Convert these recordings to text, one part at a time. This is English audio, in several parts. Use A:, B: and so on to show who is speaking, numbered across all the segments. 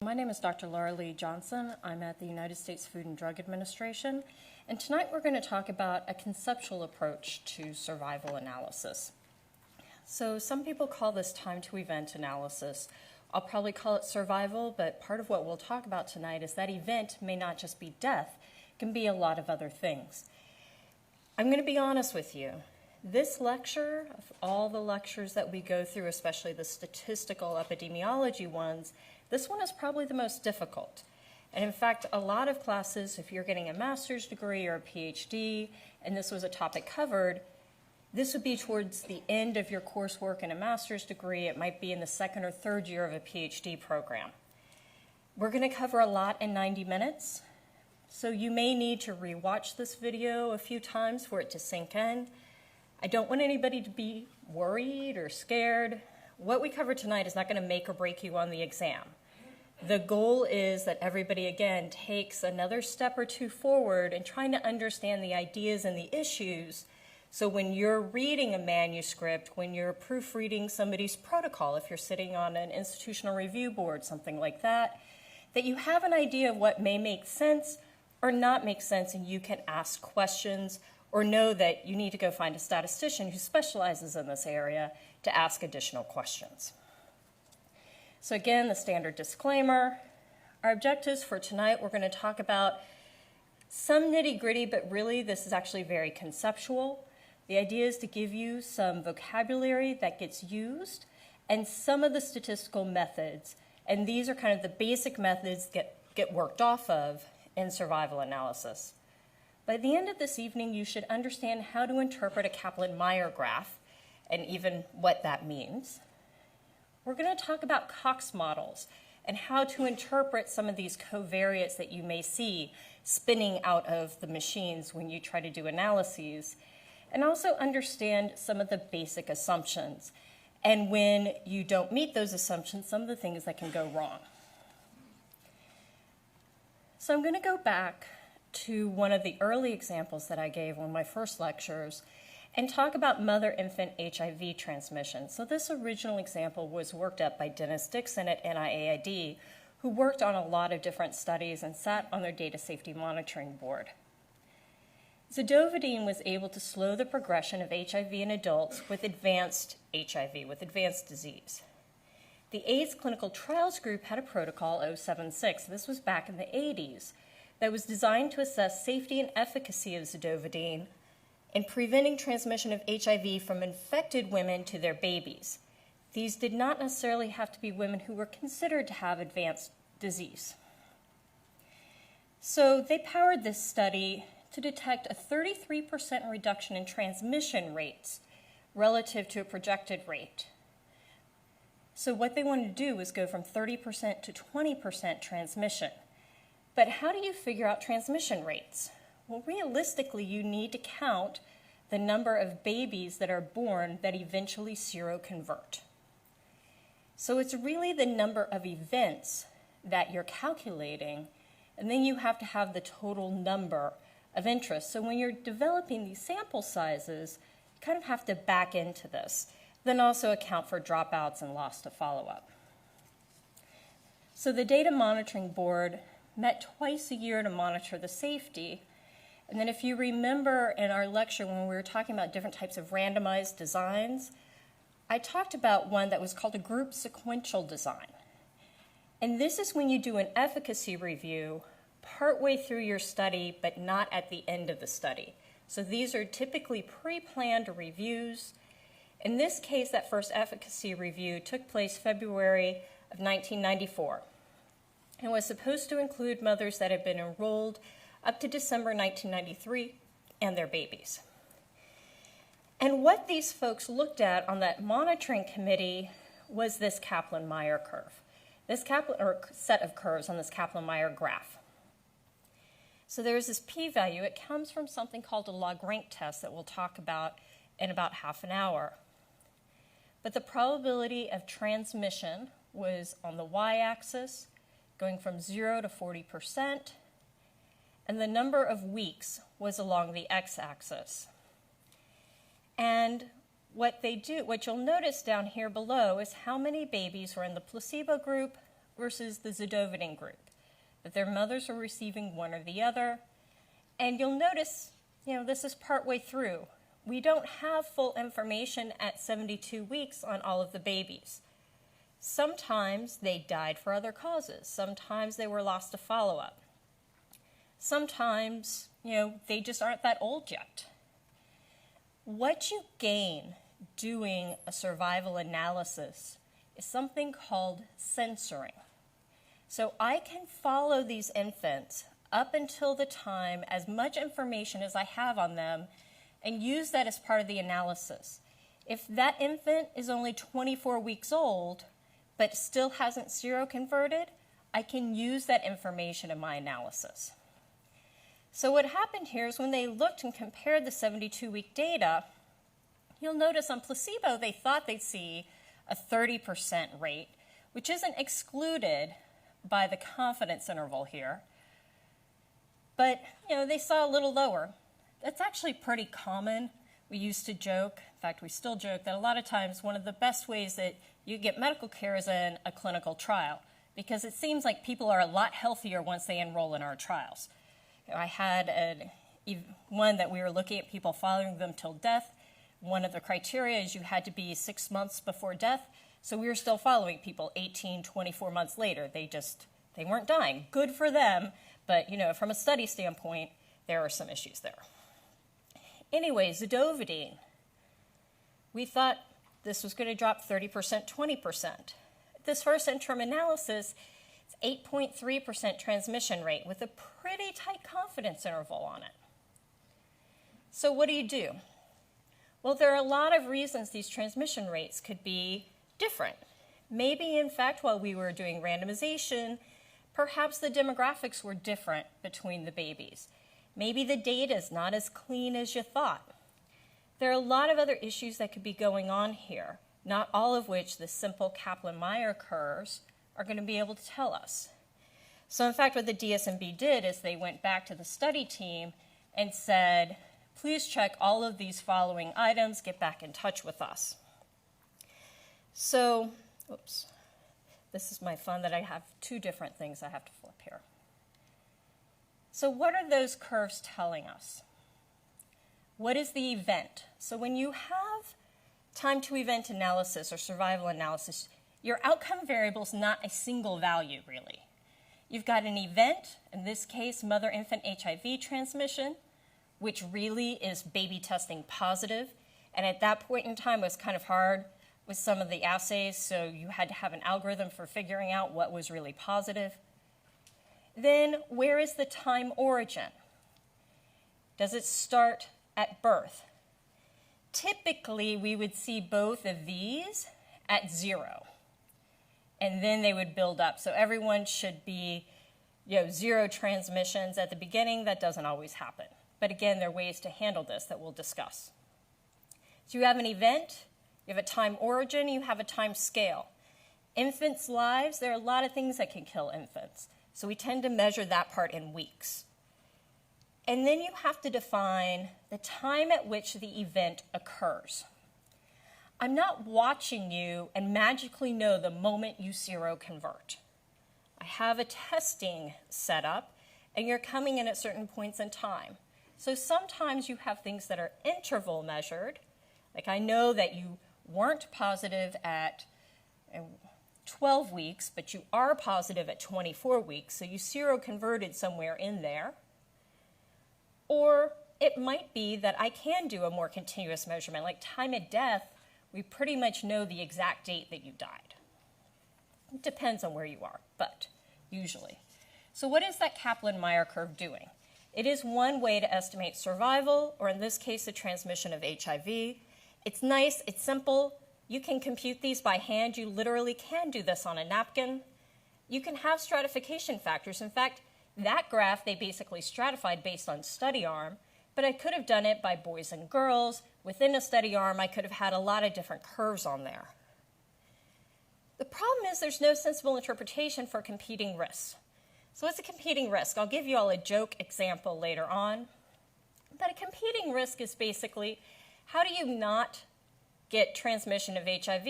A: My name is Dr. Laura Lee Johnson. I'm at the United States Food and Drug Administration, and tonight we're going to talk about a conceptual approach to survival analysis. So some people call this time to event analysis. I'll probably call it survival, but part of what we'll talk about tonight is that event may not just be death, it can be a lot of other things. I'm going to be honest with you. This lecture, of all the lectures that we go through, especially the statistical epidemiology ones, this one is probably the most difficult. And in fact, a lot of classes, if you're getting a master's degree or a Ph.D., and this was a topic covered, this would be towards the end of your coursework in a master's degree. It might be in the second or third year of a Ph.D. program. We're going to cover a lot in 90 minutes, so you may need to rewatch this video a few times for it to sink in. I don't want anybody to be worried or scared. What we cover tonight is not going to make or break you on the exam. The goal is that everybody, again, takes another step or two forward in trying to understand the ideas and the issues. So when you're reading a manuscript, when you're proofreading somebody's protocol, if you're sitting on an institutional review board, something like that, that you have an idea of what may make sense or not make sense, and you can ask questions or know that you need to go find a statistician who specializes in this area to ask additional questions. So again, the standard disclaimer. Our objectives for tonight, we're going to talk about some nitty-gritty, but really this is actually very conceptual. The idea is to give you some vocabulary that gets used and some of the statistical methods. And these are kind of the basic methods that get worked off of in survival analysis. By the end of this evening, you should understand how to interpret a Kaplan-Meier graph and even what that means. We're going to talk about Cox models and how to interpret some of these covariates that you may see spinning out of the machines when you try to do analyses, and also understand some of the basic assumptions. And when you don't meet those assumptions, some of the things that can go wrong. So I'm going to go back to one of the early examples that I gave, one of my first lectures, and talk about mother-infant HIV transmission. So this original example was worked up by Dennis Dixon at NIAID, who worked on a lot of different studies and sat on their data safety monitoring board. Zidovudine was able to slow the progression of HIV in adults with advanced HIV, with advanced disease. The AIDS Clinical Trials Group had a protocol 076, this was back in the 80s, that was designed to assess safety and efficacy of zidovudine in preventing transmission of HIV from infected women to their babies. These did not necessarily have to be women who were considered to have advanced disease. So they powered this study to detect a 33% reduction in transmission rates relative to a projected rate. So what they wanted to do was go from 30% to 20% transmission. But how do you figure out transmission rates? Well, realistically, you need to count the number of babies that are born that eventually seroconvert. So it's really the number of events that you're calculating, and then you have to have the total number of interest. So when you're developing these sample sizes, you kind of have to back into this, then also account for dropouts and loss to follow-up. So the data monitoring board met twice a year to monitor the safety. And then if you remember in our lecture when we were talking about different types of randomized designs, I talked about one that was called a group sequential design. And this is when you do an efficacy review partway through your study, but not at the end of the study. So these are typically pre-planned reviews. In this case, that first efficacy review took place February of 1994. And was supposed to include mothers that had been enrolled up to December 1993 and their babies. And what these folks looked at on that monitoring committee was this Kaplan-Meier curve, this set of curves on this Kaplan-Meier graph. So there's this p-value. It comes from something called a log rank test that we'll talk about in about half an hour. But the probability of transmission was on the y-axis, going from 0 to 40%, and the number of weeks was along the x-axis. And what you'll notice down here below is how many babies were in the placebo group versus the zidovudine group, that their mothers were receiving one or the other. And you'll notice, this is partway through. We don't have full information at 72 weeks on all of the babies. Sometimes they died for other causes. Sometimes they were lost to follow-up. Sometimes, they just aren't that old yet. What you gain doing a survival analysis is something called censoring. So I can follow these infants up until the time, as much information as I have on them, and use that as part of the analysis. If that infant is only 24 weeks old, but still hasn't seroconverted, I can use that information in my analysis. So what happened here is when they looked and compared the 72-week data, you'll notice on placebo they thought they'd see a 30% rate, which isn't excluded by the confidence interval here. But, they saw a little lower. That's actually pretty common. We used to joke, in fact, we still joke, that a lot of times one of the best ways that you get medical care is in a clinical trial, because it seems like people are a lot healthier once they enroll in our trials. I had one that we were looking at people following them till death. One of the criteria is you had to be 6 months before death, so we were still following people 18, 24 months later. They weren't dying. Good for them, but from a study standpoint, there are some issues there. Anyway, zidovudine. We thought this was going to drop 30%, 20%. This first interim analysis, it's 8.3% transmission rate with a pretty tight confidence interval on it. So what do? Well, there are a lot of reasons these transmission rates could be different. Maybe, in fact, while we were doing randomization, perhaps the demographics were different between the babies. Maybe the data is not as clean as you thought. There are a lot of other issues that could be going on here, not all of which the simple Kaplan-Meier curves are going to be able to tell us. So in fact, what the DSMB did is they went back to the study team and said, please check all of these following items, get back in touch with us. So, this is my fun that I have two different things I have to flip here. So what are those curves telling us? What is the event? So when you have time to event analysis or survival analysis, your outcome variable is not a single value, really. You've got an event, in this case, mother-infant HIV transmission, which really is baby testing positive. And at that point in time, it was kind of hard with some of the assays, so you had to have an algorithm for figuring out what was really positive. Then, where is the time origin? Does it start at birth? Typically, we would see both of these at 0, and then they would build up. So everyone should be 0 transmissions at the beginning. That doesn't always happen. But again, there are ways to handle this that we'll discuss. So you have an event, you have a time origin, you have a time scale. Infants' lives, there are a lot of things that can kill infants. So we tend to measure that part in weeks. And then you have to define the time at which the event occurs. I'm not watching you and magically know the moment you seroconvert. I have a testing set up, and you're coming in at certain points in time. So sometimes you have things that are interval measured. Like I know that you weren't positive at 12 weeks, but you are positive at 24 weeks, so you seroconverted somewhere in there. Or it might be that I can do a more continuous measurement, like time of death, we pretty much know the exact date that you died. It depends on where you are, but usually. So what is that Kaplan-Meier curve doing? It is one way to estimate survival, or in this case, the transmission of HIV. It's nice, it's simple. You can compute these by hand. You literally can do this on a napkin. You can have stratification factors. In fact, that graph they basically stratified based on study arm, but I could have done it by boys and girls. Within a study arm, I could have had a lot of different curves on there. The problem is there's no sensible interpretation for competing risks. So what's a competing risk? I'll give you all a joke example later on. But a competing risk is basically, how do you not get transmission of HIV?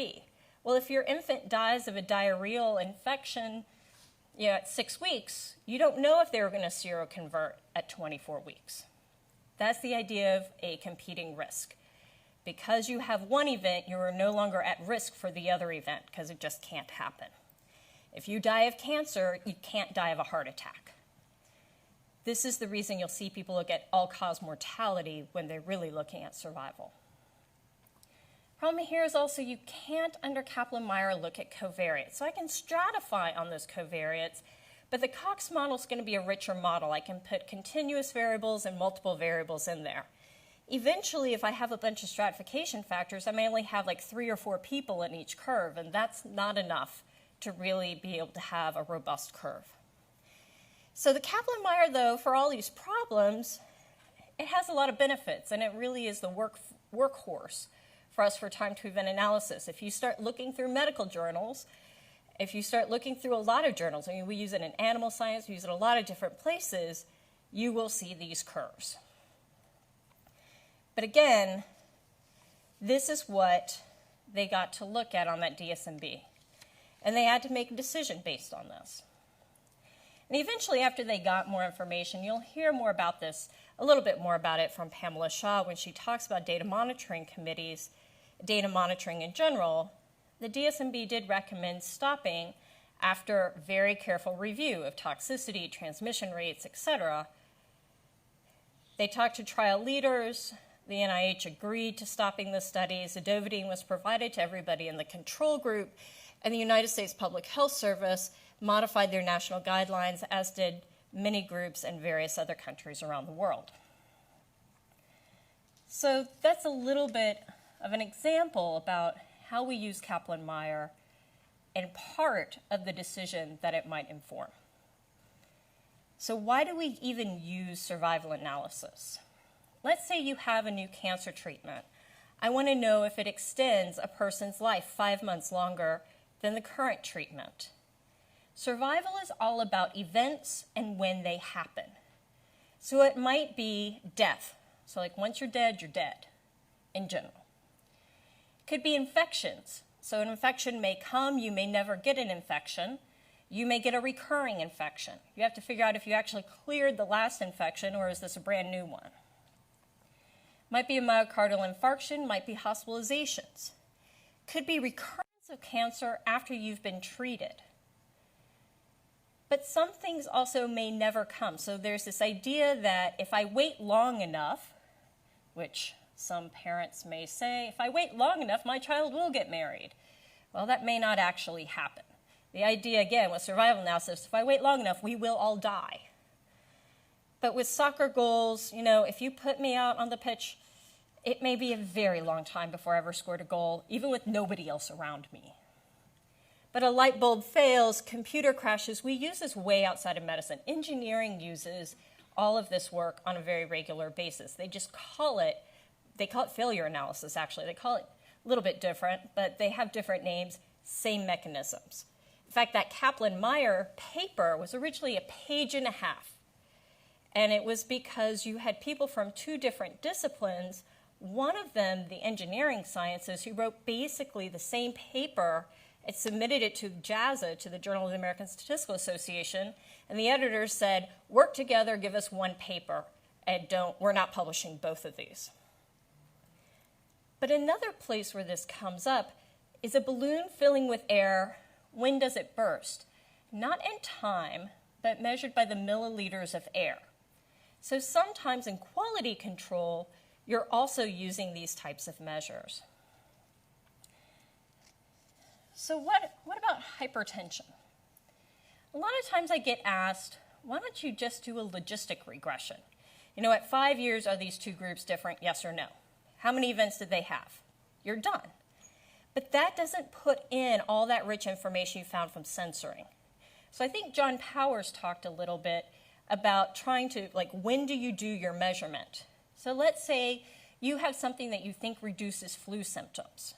A: Well, if your infant dies of a diarrheal infection, at 6 weeks, you don't know if they were going to seroconvert at 24 weeks. That's the idea of a competing risk. Because you have one event, you are no longer at risk for the other event because it just can't happen. If you die of cancer, you can't die of a heart attack. This is the reason you'll see people look at all-cause mortality when they're really looking at survival. Problem here is also you can't, under Kaplan-Meier, look at covariates. So I can stratify on those covariates, but the Cox model is going to be a richer model. I can put continuous variables and multiple variables in there. Eventually, if I have a bunch of stratification factors, I may only have like 3 or 4 people in each curve, and that's not enough to really be able to have a robust curve. So the Kaplan-Meier, though, for all these problems, it has a lot of benefits, and it really is the workhorse for us for time-to-event analysis. If you start looking through medical journals, if you start looking through a lot of journals, I mean, we use it in animal science, we use it in a lot of different places, you will see these curves. But again, this is what they got to look at on that DSMB. And they had to make a decision based on this. And eventually, after they got more information, you'll hear more about this, a little bit more about it from Pamela Shaw when she talks about data monitoring committees, data monitoring in general. The DSMB did recommend stopping after very careful review of toxicity, transmission rates, etc. They talked to trial leaders. The NIH agreed to stopping the studies. Adovadine was provided to everybody in the control group, and the United States Public Health Service modified their national guidelines, as did many groups in various other countries around the world. So that's a little bit of an example about how we use Kaplan-Meier and part of the decision that it might inform. So why do we even use survival analysis? Let's say you have a new cancer treatment. I want to know if it extends a person's life 5 months longer than the current treatment. Survival is all about events and when they happen. So it might be death. So like once you're dead in general. Could be infections. So an infection may come, you may never get an infection. You may get a recurring infection. You have to figure out if you actually cleared the last infection or is this a brand new one. Might be a myocardial infarction, might be hospitalizations. Could be recurrence of cancer after you've been treated. But some things also may never come. So there's this idea that if I wait long enough, which some parents may say, if I wait long enough, my child will get married. Well, that may not actually happen. The idea, again, with survival analysis, if I wait long enough, we will all die. But with soccer goals, if you put me out on the pitch, it may be a very long time before I ever scored a goal, even with nobody else around me. But a light bulb fails, computer crashes, we use this way outside of medicine. Engineering uses all of this work on a very regular basis. They call it failure analysis, actually. They call it a little bit different, but they have different names, same mechanisms. In fact, that Kaplan-Meier paper was originally a page and a half. And it was because you had people from 2 different disciplines, one of them, the engineering sciences, who wrote basically the same paper and submitted it to JASA, to the Journal of the American Statistical Association, and the editors said, work together, give us one paper, and we're not publishing both of these. But another place where this comes up is a balloon filling with air. When does it burst? Not in time, but measured by the milliliters of air. So sometimes in quality control, you're also using these types of measures. So what about hypertension? A lot of times I get asked, why don't you just do a logistic regression? At 5 years, are these 2 groups different, yes or no? How many events did they have? You're done. But that doesn't put in all that rich information you found from censoring. So I think John Powers talked a little bit about trying to, when do you do your measurement? So let's say you have something that you think reduces flu symptoms.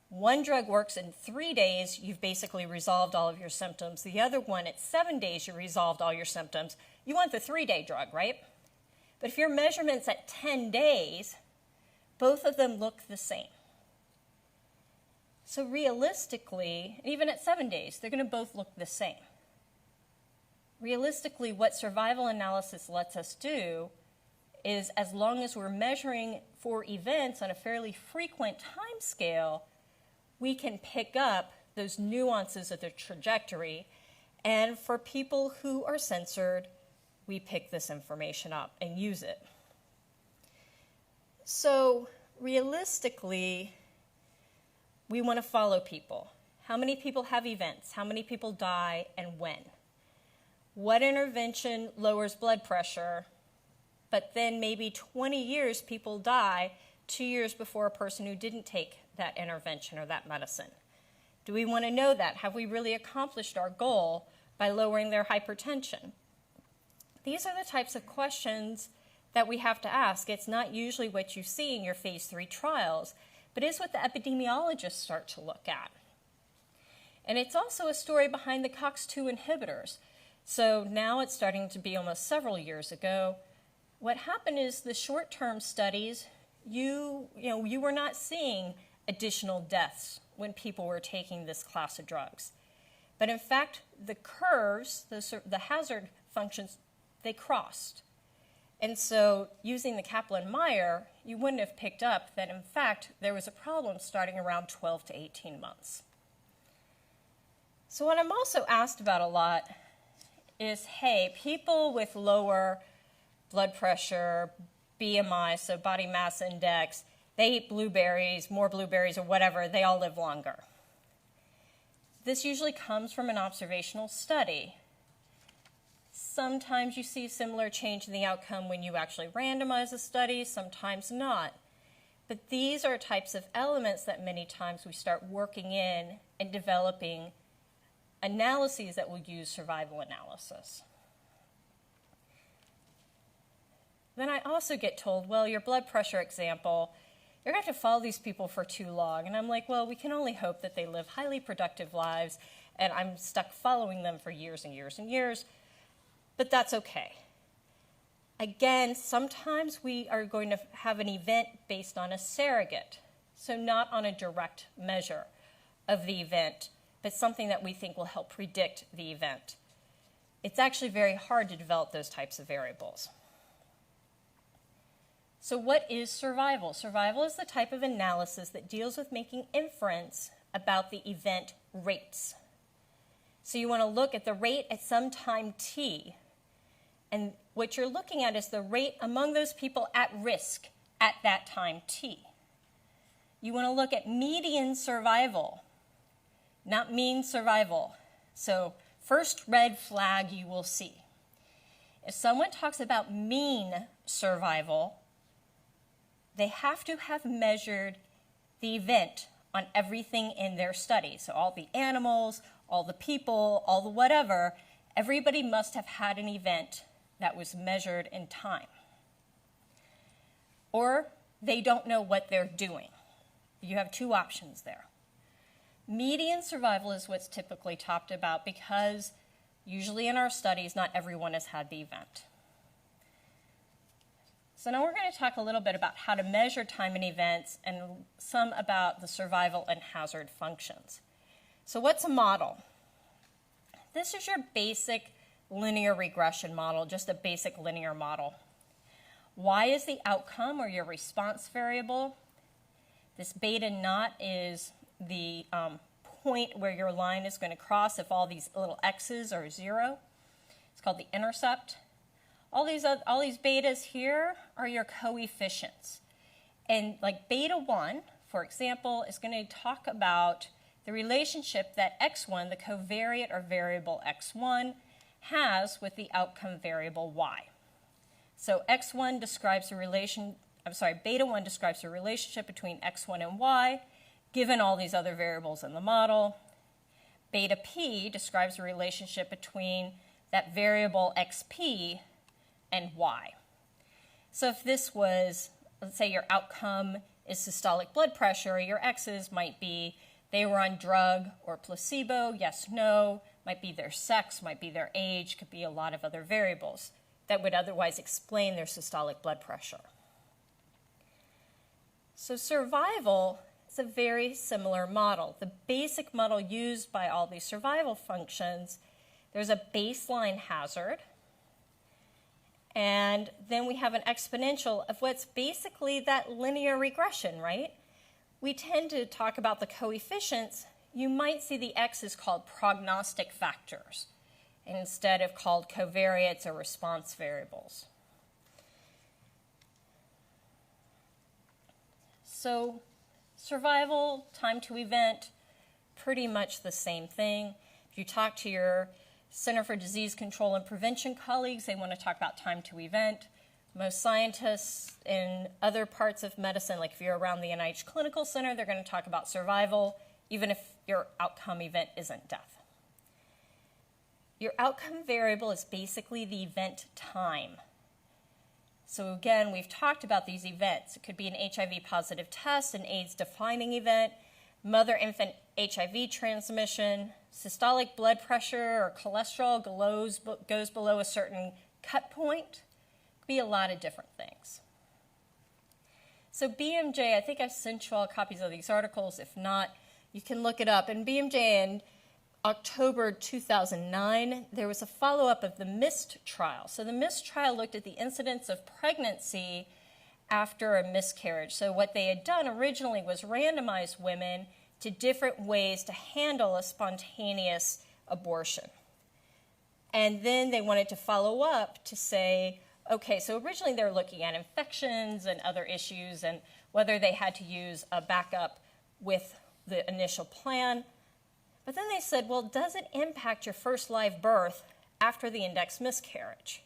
A: One drug works in 3 days, you've basically resolved all of your symptoms. The other one, at 7 days, you resolved all your symptoms. You want the 3-day drug, right? But if your measurement's at 10 days, both of them look the same. So realistically, even at 7 days, they're going to both look the same. realistically, what survival analysis lets us do is, as long as we're measuring for events on a fairly frequent time scale, we can pick up those nuances of the trajectory. And for people who are censored, we pick this information up and use it. So realistically, we want to follow people. How many people have events? How many people die, and when? What intervention lowers blood pressure, but then maybe 20 years people die 2 years before a person who didn't take that intervention or that medicine? Do we want to know that? Have we really accomplished our goal by lowering their hypertension? These are the types of questions that we have to ask. It's not usually what you see in your phase 3 trials, but it's what the epidemiologists start to look at. And it's also a story behind the COX-2 inhibitors. So now it's starting to be almost several years ago. What happened is the short-term studies, you were not seeing additional deaths when people were taking this class of drugs. But in fact, the curves, the hazard functions, they crossed. And so using the Kaplan Meier, you wouldn't have picked up that, in fact, there was a problem starting around 12 to 18 months. So what I'm also asked about a lot is, hey, people with lower blood pressure, BMI, so body mass index, they eat blueberries, more blueberries or whatever, they all live longer. This usually comes from an observational study. Sometimes you see similar change in the outcome when you actually randomize a study, sometimes not. But these are types of elements that many times we start working in and developing analyses that will use survival analysis. Then I also get told, well, your blood pressure example, you're going to have to follow these people for too long. And I'm like, well, we can only hope that they live highly productive lives, and I'm stuck following them for years and years and years, but that's okay. Again, sometimes we are going to have an event based on a surrogate, so not on a direct measure of the event, but something that we think will help predict the event. It's actually very hard to develop those types of variables. So what is survival? Survival is the type of analysis that deals with making inference about the event rates. So you want to look at the rate at some time t, and what you're looking at is the rate among those people at risk at that time t. You want to look at median survival, not mean survival. So first red flag you will see. If someone talks about mean survival, they have to have measured the event on everything in their study. So all the animals, all the people, all the whatever, everybody must have had an event that was measured in time. Or they don't know what they're doing. You have two options there. Median survival is what's typically talked about because usually in our studies, not everyone has had the event. So now we're going to talk a little bit about how to measure time and events and some about the survival and hazard functions. So what's a model? This is your basic linear regression model, just a basic linear model. Y is the outcome or your response variable. This beta naught is the point where your line is going to cross if all these little x's are 0. It's called the intercept. All these betas here are your coefficients. And like beta 1, for example, is going to talk about the relationship that x1, the covariate or variable x1, has with the outcome variable y. So x1 describes the beta 1 describes the relationship between x1 and y, given all these other variables in the model. Beta p describes the relationship between that variable xp and y. So if this was, let's say your outcome is systolic blood pressure, your x's might be they were on drug or placebo, yes, no, might be their sex, might be their age, could be a lot of other variables that would otherwise explain their systolic blood pressure. So survival is a very similar model. The basic model used by all these survival functions, There's a baseline hazard, and then we have an exponential of what's basically that linear regression, right? We tend to talk about the coefficients. You might see the X is called prognostic factors instead of called covariates or response variables. So survival, time to event, pretty much the same thing. If you talk to your Center for Disease Control and Prevention colleagues, they want to talk about time to event. Most scientists in other parts of medicine, like if you're around the NIH Clinical Center, they're going to talk about survival, even if your outcome event isn't death. Your outcome variable is basically the event time. So again, we've talked about these events. It could be an HIV positive test, an AIDS defining event, mother-infant HIV transmission, systolic blood pressure or cholesterol goes below a certain cut point. It could be a lot of different things. So BMJ, I think I've sent you all copies of these articles. If not, you can look it up. In BMJ in October 2009, there was a follow-up of the MIST trial. So the MIST trial looked at the incidence of pregnancy after a miscarriage. So what they had done originally was randomize women to different ways to handle a spontaneous abortion. And then they wanted to follow up to say, okay, so originally they were looking at infections and other issues and whether they had to use a backup with the initial plan. But then they said, well, does it impact your first live birth after the index miscarriage?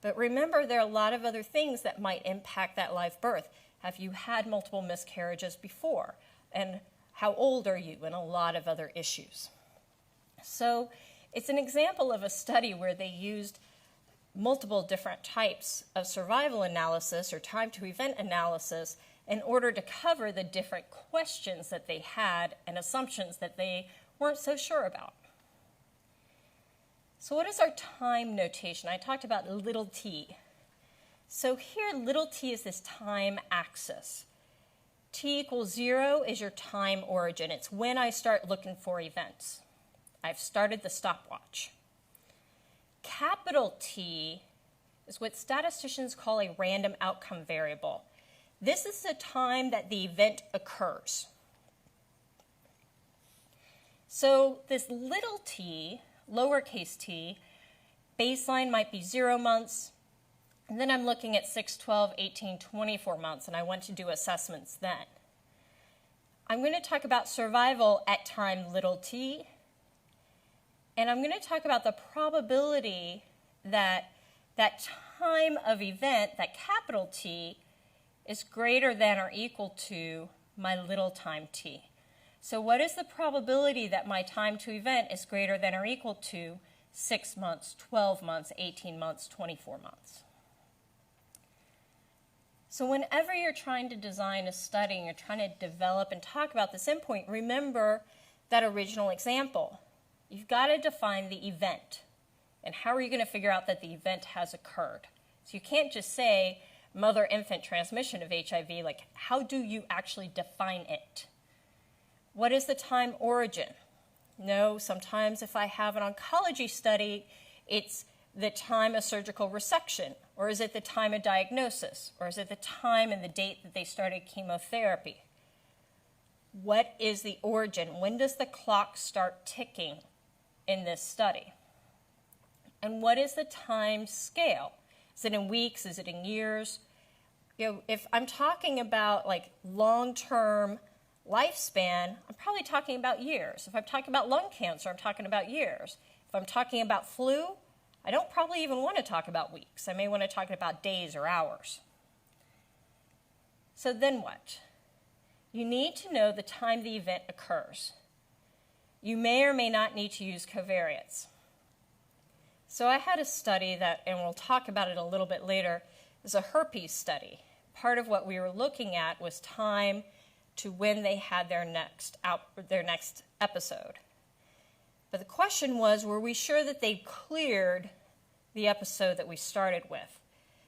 A: But remember, there are a lot of other things that might impact that live birth. Have you had multiple miscarriages before? And how old are you? And a lot of other issues. So it's an example of a study where they used multiple different types of survival analysis or time to event analysis in order to cover the different questions that they had and assumptions that they weren't so sure about. So what is our time notation? I talked about little t. So here, little t is this time axis. T equals 0 is your time origin. It's when I start looking for events. I've started the stopwatch. Capital T is what statisticians call a random outcome variable. This is the time that the event occurs. So this little t, lowercase t, baseline might be 0 months, and then I'm looking at 6, 12, 18, 24 months, and I want to do assessments then. I'm going to talk about survival at time little t, and I'm going to talk about the probability that that time of event, that capital T, is greater than or equal to my little time t. So what is the probability that my time to event is greater than or equal to 6 months, 12 months, 18 months, 24 months? So whenever you're trying to design a study and you're trying to develop and talk about this endpoint, remember that original example. You've got to define the event. And how are you going to figure out that the event has occurred? So you can't just say mother-infant transmission of HIV. Like, how do you actually define it? What is the time origin? No, sometimes if I have an oncology study, it's the time of surgical resection, or is it the time of diagnosis, or is it the time and the date that they started chemotherapy? What is the origin? When does the clock start ticking in this study? And what is the time scale? Is it in weeks? Is it in years? You know, if I'm talking about like long-term lifespan, I'm probably talking about years. If I'm talking about lung cancer, I'm talking about years. If I'm talking about flu, I don't probably even want to talk about weeks. I may want to talk about days or hours. So then what? You need to know the time the event occurs. You may or may not need to use covariates. So I had a study that, and we'll talk about it a little bit later, is a herpes study. Part of what we were looking at was time to when they had their next episode. But the question was, were we sure that they cleared the episode that we started with?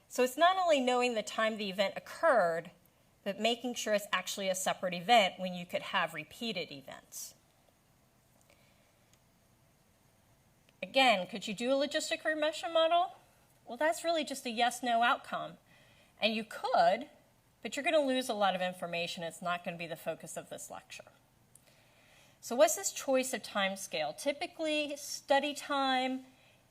A: So it's not only knowing the time the event occurred, but making sure it's actually a separate event when you could have repeated events. Again, could you do a logistic regression model? Well, that's really just a yes-no outcome. And you could, but you're going to lose a lot of information. It's not going to be the focus of this lecture. So what's this choice of time scale? Typically, study time,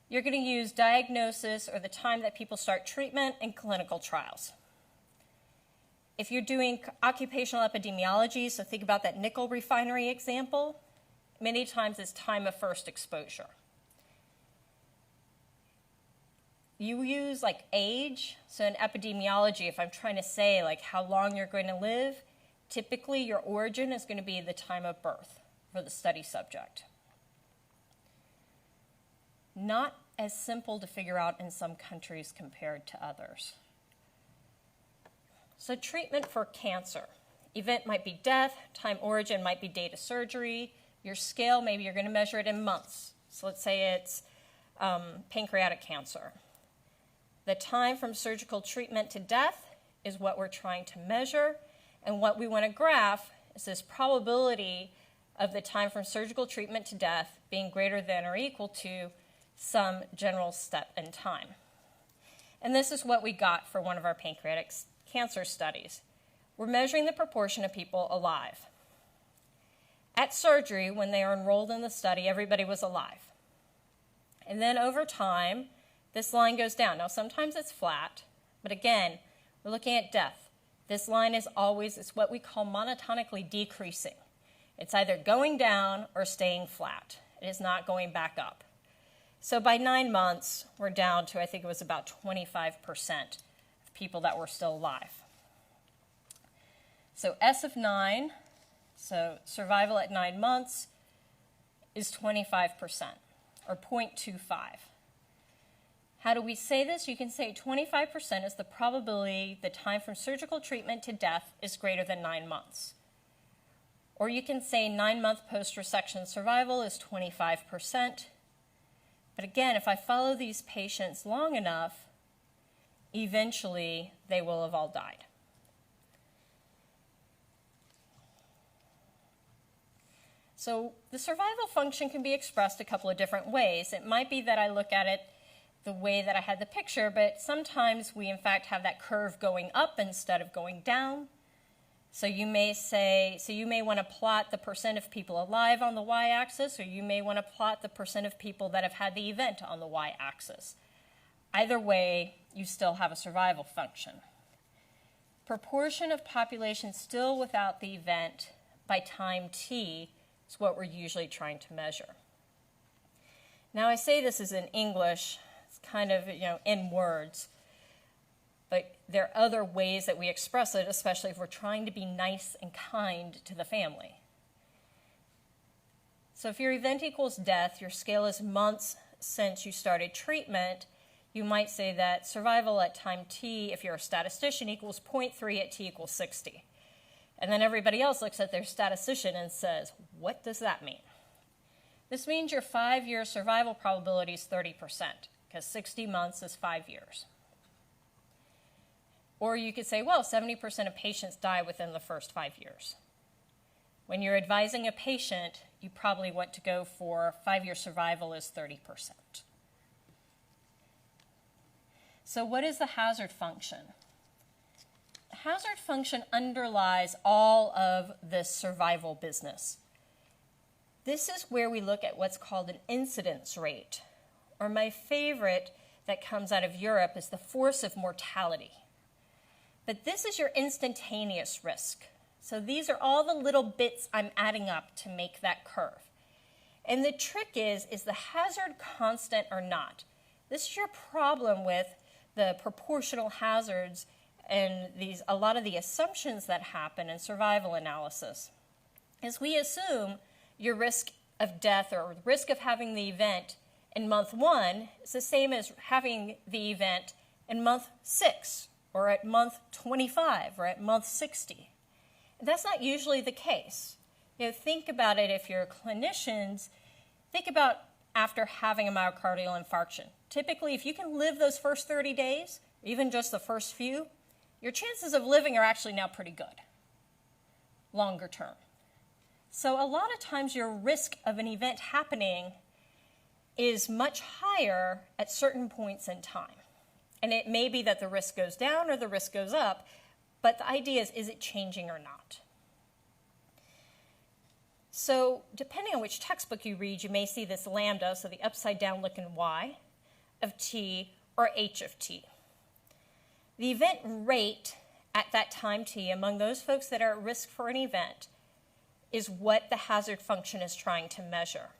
A: you're going to use diagnosis or the time that people start treatment in clinical trials. If you're doing occupational epidemiology, so think about that nickel refinery example, many times it's time of first exposure. You use like age, so in epidemiology, if I'm trying to say like how long you're going to live, typically your origin is going to be the time of birth for the study subject. Not as simple to figure out in some countries compared to others. So treatment for cancer. Event might be death, time origin might be date of surgery. Your scale, maybe you're going to measure it in months. So let's say it's pancreatic cancer. The time from surgical treatment to death is what we're trying to measure, and what we want to graph is this probability of the time from surgical treatment to death being greater than or equal to some general step in time. And this is what we got for one of our pancreatic cancer studies. We're measuring the proportion of people alive. At surgery, when they are enrolled in the study, everybody was alive. And then over time, this line goes down. Now, sometimes it's flat, but again, we're looking at death. This line is always, it's what we call monotonically decreasing. It's either going down or staying flat. It is not going back up. So by 9 months, we're down to, I think it was about 25% of people that were still alive. So S of 9, so survival at 9 months, is 25%, or 0.25. How do we say this? You can say 25% is the probability the time from surgical treatment to death is greater than 9 months. Or you can say 9-month post-resection survival is 25%. But again, if I follow these patients long enough, eventually they will have all died. So the survival function can be expressed a couple of different ways. It might be that I look at it the way that I had the picture, but sometimes we in fact have that curve going up instead of going down. So you may want to plot the percent of people alive on the y-axis, or you may want to plot the percent of people that have had the event on the y-axis. Either way, you still have a survival function. Proportion of population still without the event by time t is what we're usually trying to measure. Now I say this is in English, it's kind of, in words, but there are other ways that we express it, especially if we're trying to be nice and kind to the family. So if your event equals death, your scale is months since you started treatment, you might say that survival at time t, if you're a statistician, equals 0.3 at t equals 60. And then everybody else looks at their statistician and says, what does that mean? This means your 5-year survival probability is 30%, because 60 months is 5 years. Or you could say, well, 70% of patients die within the first 5 years. When you're advising a patient, you probably want to go for 5-year survival is 30%. So what is the hazard function? The hazard function underlies all of this survival business. This is where we look at what's called an incidence rate, or my favorite that comes out of Europe is the force of mortality. But this is your instantaneous risk. So these are all the little bits I'm adding up to make that curve. And the trick is the hazard constant or not? This is your problem with the proportional hazards and a lot of the assumptions that happen in survival analysis. Is we assume your risk of death or risk of having the event in month 1 is the same as having the event in month 6 or at month 25 or at month 60. That's not usually the case. Think about it if you're clinicians. Think about after having a myocardial infarction. Typically, if you can live those first 30 days, even just the first few, your chances of living are actually now pretty good, longer term. So a lot of times your risk of an event happening is much higher at certain points in time. And it may be that the risk goes down or the risk goes up, but the idea is it changing or not? So depending on which textbook you read, you may see this lambda, so the upside down looking y of t, or h of t. The event rate at that time t among those folks that are at risk for an event is what the hazard function is trying to measure.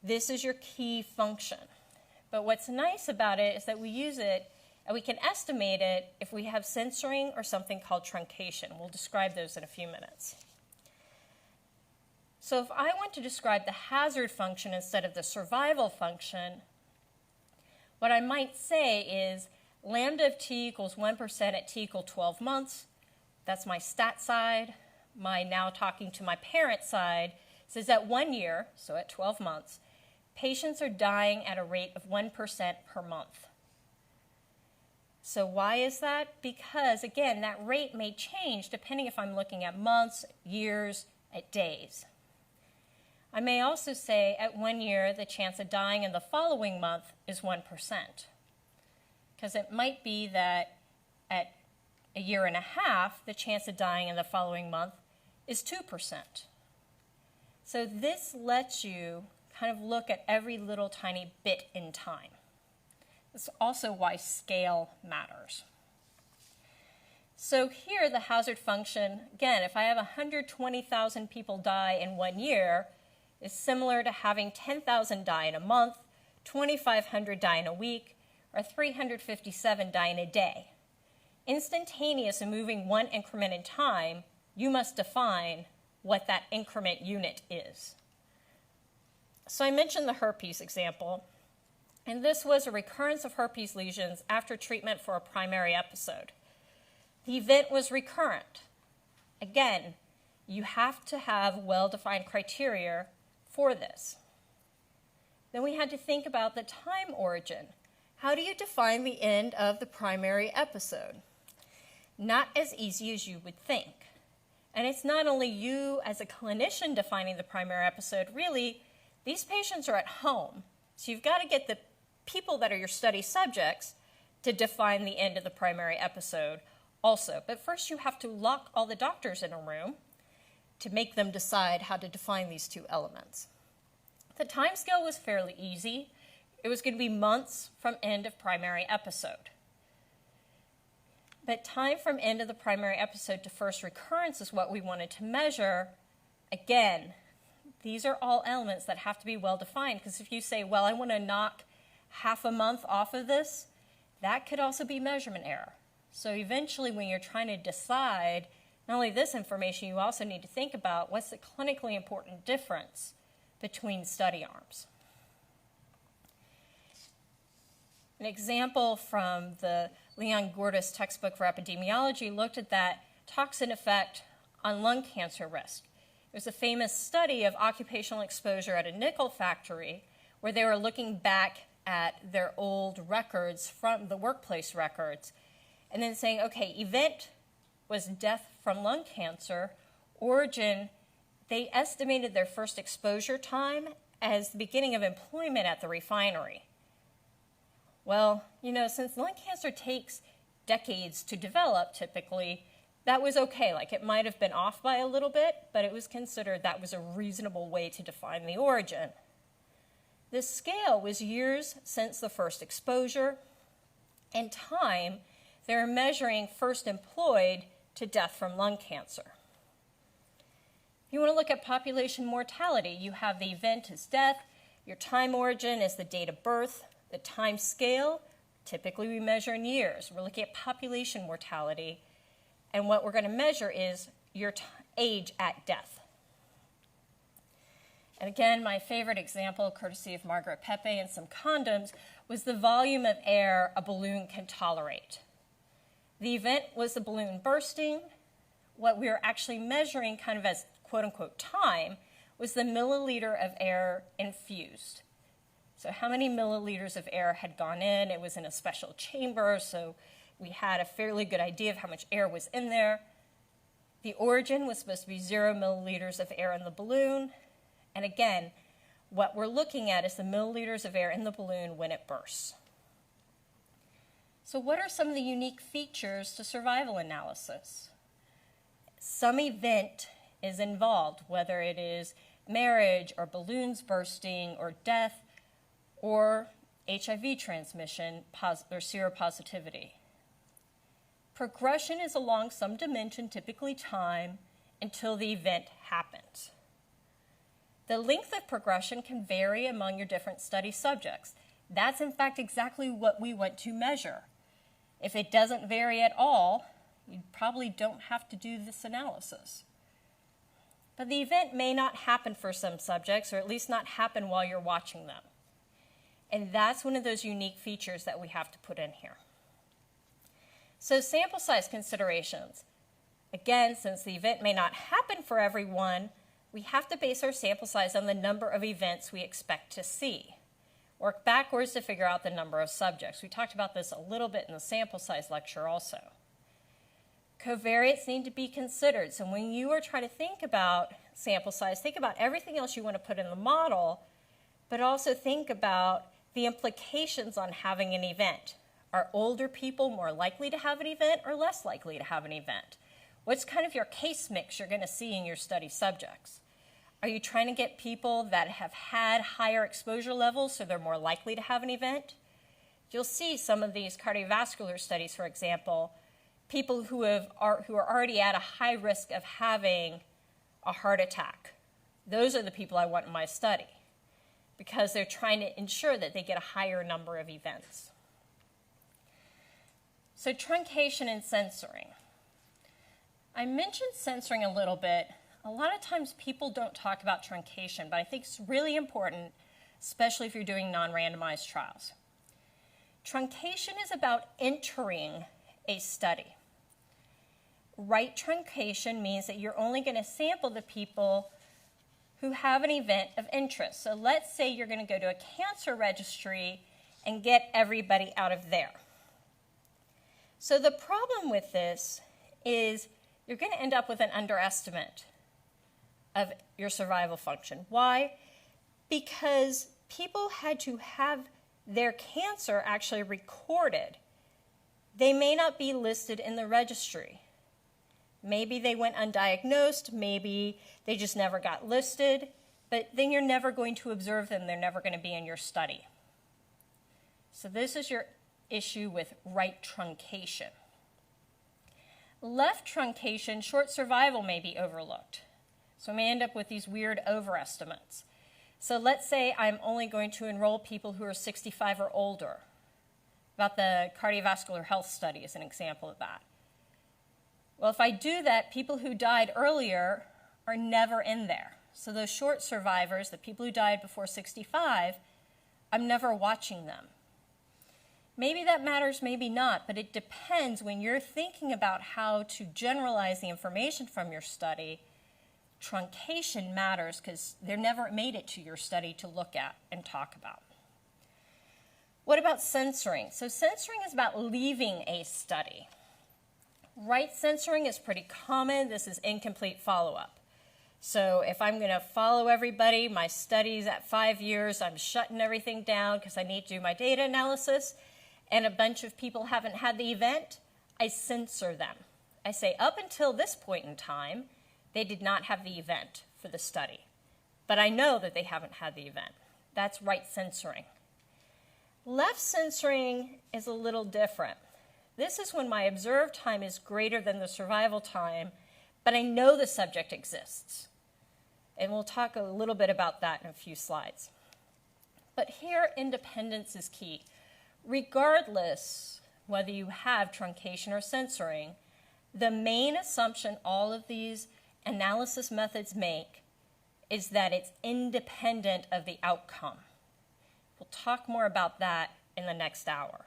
A: This is your key function. But what's nice about it is that we use it and we can estimate it if we have censoring or something called truncation. We'll describe those in a few minutes. So if I want to describe the hazard function instead of the survival function, what I might say is lambda of t equals 1% at t equal 12 months. That's my stat side. My now talking to my parent side says at 1 year, so at 12 months, patients are dying at a rate of 1% per month. So why is that? Because, again, that rate may change depending if I'm looking at months, years, at days. I may also say at 1 year, the chance of dying in the following month is 1%. Because it might be that at a year and a half, the chance of dying in the following month is 2%. So this lets you kind of look at every little tiny bit in time. This is also why scale matters. So here, the hazard function, again, if I have 120,000 people die in 1 year, is similar to having 10,000 die in a month, 2,500 die in a week, or 357 die in a day. Instantaneous and moving one increment in time, you must define what that increment unit is. So I mentioned the herpes example, and this was a recurrence of herpes lesions after treatment for a primary episode. The event was recurrent. Again, you have to have well-defined criteria for this. Then we had to think about the time origin. How do you define the end of the primary episode? Not as easy as you would think. And it's not only you as a clinician defining the primary episode, really, these patients are at home. So you've got to get the people that are your study subjects to define the end of the primary episode also. But first you have to lock all the doctors in a room to make them decide how to define these two elements. The timescale was fairly easy. It was going to be months from end of primary episode. But time from end of the primary episode to first recurrence is what we wanted to measure. Again, these are all elements that have to be well defined, because if you say, well, I want to knock half a month off of this, that could also be measurement error. So eventually when you're trying to decide not only this information, you also need to think about what's the clinically important difference between study arms. An example from the Leon Gordis textbook for epidemiology looked at that toxin effect on lung cancer risk. It was a famous study of occupational exposure at a nickel factory where they were looking back at their old records from the workplace records and then saying, okay, event was death from lung cancer. Origin, they estimated their first exposure time as the beginning of employment at the refinery. Well, since lung cancer takes decades to develop typically, that was okay. Like it might have been off by a little bit, but it was considered that was a reasonable way to define the origin. This scale was years since the first exposure, and time, they're measuring first employed to death from lung cancer. If you want to look at population mortality, you have the event as death, your time origin is the date of birth, the time scale, typically we measure in years. We're looking at population mortality, and what we're going to measure is your age at death. And again, my favorite example, courtesy of Margaret Pepe and some condoms, was the volume of air a balloon can tolerate. The event was the balloon bursting. What we were actually measuring kind of as quote-unquote time was the milliliter of air infused. So how many milliliters of air had gone in? It was in a special chamber, so we had a fairly good idea of how much air was in there. The origin was supposed to be 0 milliliters of air in the balloon. And again, What we're looking at is the milliliters of air in the balloon when it bursts. So what are some of the unique features to survival analysis? Some event is involved, whether it is marriage or balloons bursting or death or HIV transmission or seropositivity. Progression is along some dimension, typically time, until the event happens. The length of progression can vary among your different study subjects. That's in fact exactly what we want to measure. If it doesn't vary at all, you probably don't have to do this analysis. But the event may not happen for some subjects, or at least not happen while you're watching them. And that's one of those unique features that we have to put in here. So sample size considerations. Again, since the event may not happen for everyone, we have to base our sample size on the number of events we expect to see. Work backwards to figure out the number of subjects. We talked about this a little bit in the sample size lecture also. Covariates need to be considered. So when you are trying to think about sample size, think about everything else you want to put in the model, but also think about the implications on having an event. Are older people more likely to have an event or less likely to have an event? What's kind of your case mix you're going to see in your study subjects? Are you trying to get people that have had higher exposure levels so they're more likely to have an event? You'll see some of these cardiovascular studies, for example, people who are already at a high risk of having a heart attack. Those are the people I want in my study because they're trying to ensure that they get a higher number of events. So truncation and censoring. I mentioned censoring a little bit. A lot of times people don't talk about truncation, but I think it's really important, especially if you're doing non-randomized trials. Truncation is about entering a study. Right truncation means that you're only going to sample the people who have an event of interest. So let's say you're going to go to a cancer registry and get everybody out of there. So the problem with this is you're going to end up with an underestimate of your survival function. Why? Because people had to have their cancer actually recorded. They may not be listed in the registry. Maybe they went undiagnosed, maybe they just never got listed, but then you're never going to observe them. They're never going to be in your study. So this is your issue with right truncation. Left truncation, short survival may be overlooked. So I may end up with these weird overestimates. So let's say I'm only going to enroll people who are 65 or older. About the cardiovascular health study is an example of that. Well, if I do that, people who died earlier are never in there. So those short survivors, the people who died before 65, I'm never watching them. Maybe that matters, maybe not, but it depends when you're thinking about how to generalize the information from your study. Truncation matters because they never made it to your study to look at and talk about. What about censoring? So censoring is about leaving a study. Right censoring is pretty common. This is incomplete follow-up. So if I'm going to follow everybody, my study's at 5 years, I'm shutting everything down because I need to do my data analysis, and a bunch of people haven't had the event, I censor them. I say up until this point in time, they did not have the event for the study. But I know that they haven't had the event. That's right censoring. Left censoring is a little different. This is when my observed time is greater than the survival time, but I know the subject exists. And we'll talk a little bit about that in a few slides. But here, independence is key. Regardless whether you have truncation or censoring, the main assumption all of these analysis methods make is that it's independent of the outcome. We'll talk more about that in the next hour.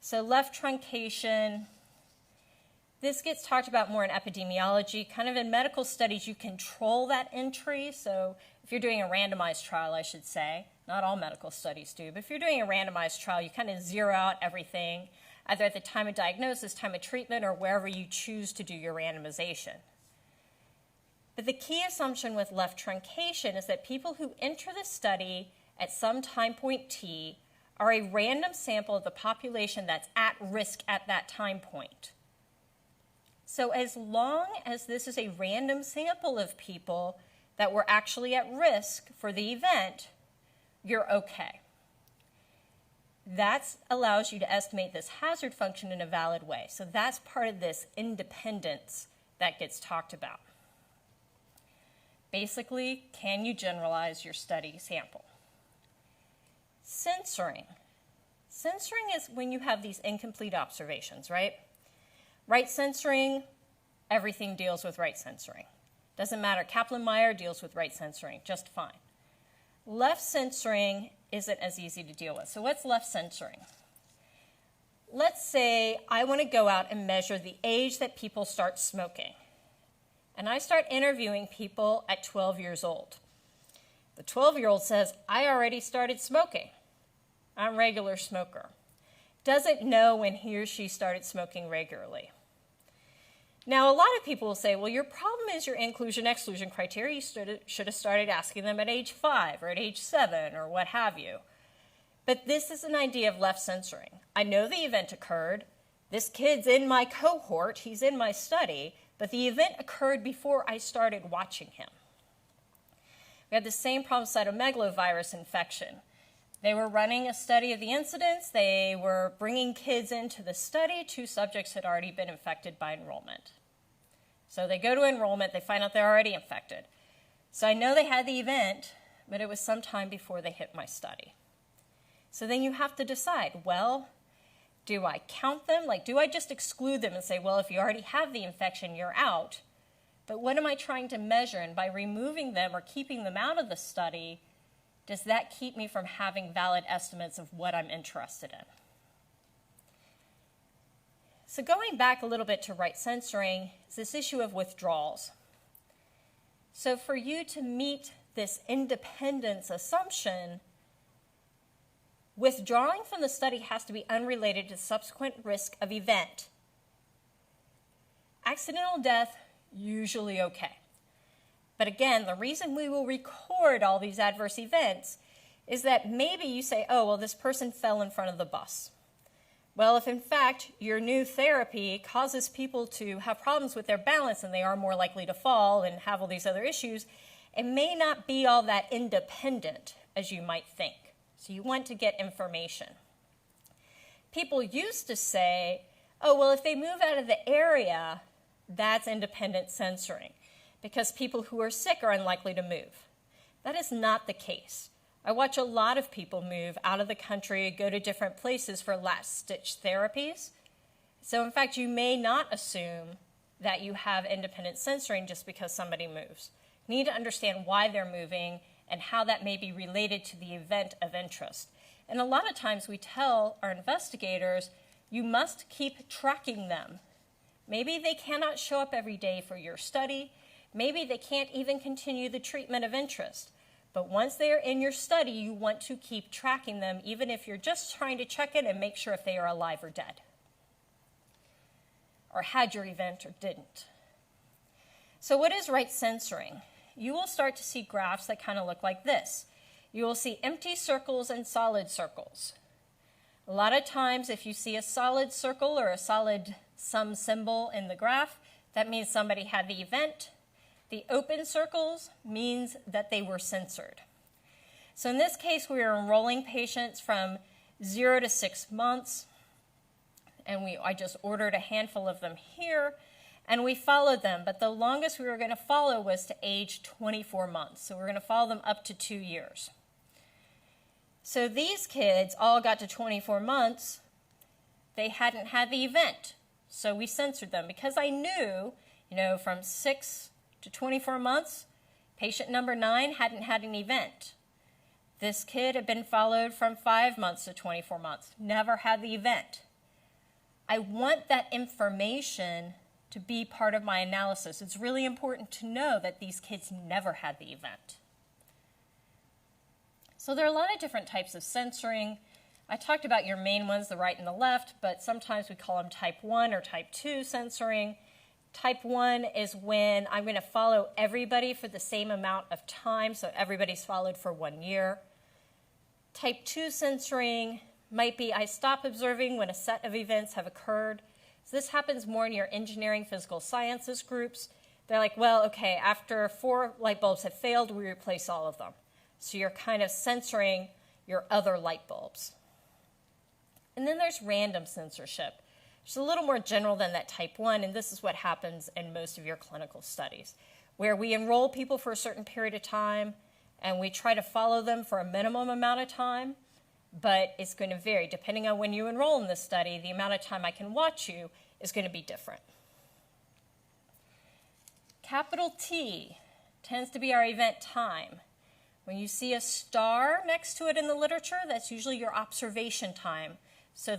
A: So left truncation, this gets talked about more in epidemiology. Kind of in medical studies, you control that entry. So if you're doing a randomized trial, I should say, not all medical studies do, but if you're doing a randomized trial, you kind of zero out everything, either at the time of diagnosis, time of treatment, or wherever you choose to do your randomization. But the key assumption with left truncation is that people who enter the study at some time point t are a random sample of the population that's at risk at that time point. So as long as this is a random sample of people that were actually at risk for the event, you're okay. That allows you to estimate this hazard function in a valid way. So that's part of this independence that gets talked about. Basically, can you generalize your study sample? Censoring. Censoring is when you have these incomplete observations, right? Right censoring, everything deals with right censoring. Doesn't matter, Kaplan Meier deals with right censoring just fine. Left censoring isn't as easy to deal with. So what's left censoring? Let's say I want to go out and measure the age that people start smoking. And I start interviewing people at 12 years old. The 12-year-old says, I already started smoking. I'm a regular smoker. Doesn't know when he or she started smoking regularly. Now, a lot of people will say, well, your problem is your inclusion-exclusion criteria. You should have started asking them at age 5 or at age 7 or what have you. But this is an idea of left censoring. I know the event occurred. This kid's in my cohort. He's in my study. But the event occurred before I started watching him. We had the same problem with cytomegalovirus infection. They were running a study of the incidence. They were bringing kids into the study. 2 subjects had already been infected by enrollment. So they go to enrollment. They find out they're already infected. So I know they had the event, but it was some time before they hit my study. So then you have to decide, well, do I count them? Like, do I just exclude them and say, well, if you already have the infection, you're out? But what am I trying to measure? And by removing them or keeping them out of the study, does that keep me from having valid estimates of what I'm interested in? So going back a little bit to right censoring is this issue of withdrawals. So for you to meet this independence assumption, withdrawing from the study has to be unrelated to subsequent risk of event. Accidental death, usually okay. But again, the reason we will record all these adverse events is that maybe you say, oh, well, this person fell in front of the bus. Well, if in fact your new therapy causes people to have problems with their balance and they are more likely to fall and have all these other issues, it may not be all that independent as you might think. So you want to get information. People used to say, oh, well, if they move out of the area, that's independent censoring, because people who are sick are unlikely to move. That is not the case. I watch a lot of people move out of the country, go to different places for last-ditch therapies. So in fact, you may not assume that you have independent censoring just because somebody moves. You need to understand why they're moving and how that may be related to the event of interest. And a lot of times we tell our investigators, you must keep tracking them. Maybe they cannot show up every day for your study. Maybe they can't even continue the treatment of interest. But once they are in your study, you want to keep tracking them, even if you're just trying to check in and make sure if they are alive or dead, or had your event or didn't. So what is right censoring? You will start to see graphs that kind of look like this. You will see empty circles and solid circles. A lot of times, if you see a solid circle or a solid sum symbol in the graph, that means somebody had the event. The open circles means that they were censored. So in this case, we are enrolling patients from 0 to 6 months, and I just ordered a handful of them here, and we followed them, but the longest we were going to follow was to age 24 months. So we're going to follow them up to 2 years. So these kids all got to 24 months. They hadn't had the event, so we censored them because I knew, from 6 to 24 months, patient number 9 hadn't had an event. This kid had been followed from 5 months to 24 months, never had the event. I want that information to be part of my analysis. It's really important to know that these kids never had the event. So there are a lot of different types of censoring. I talked about your main ones, the right and the left, but sometimes we call them type 1 or type 2 censoring. Type 1 is when I'm going to follow everybody for the same amount of time, so everybody's followed for 1 year. Type 2 censoring might be I stop observing when a set of events have occurred. So this happens more in your engineering, physical sciences groups. They're like, well, okay, after 4 light bulbs have failed, we replace all of them. So you're kind of censoring your other light bulbs. And then there's random censorship. It's a little more general than that type 1, and this is what happens in most of your clinical studies, where we enroll people for a certain period of time, and we try to follow them for a minimum amount of time, but it's going to vary. Depending on when you enroll in this study, the amount of time I can watch you is going to be different. Capital T tends to be our event time. When you see a star next to it in the literature, that's usually your observation time. So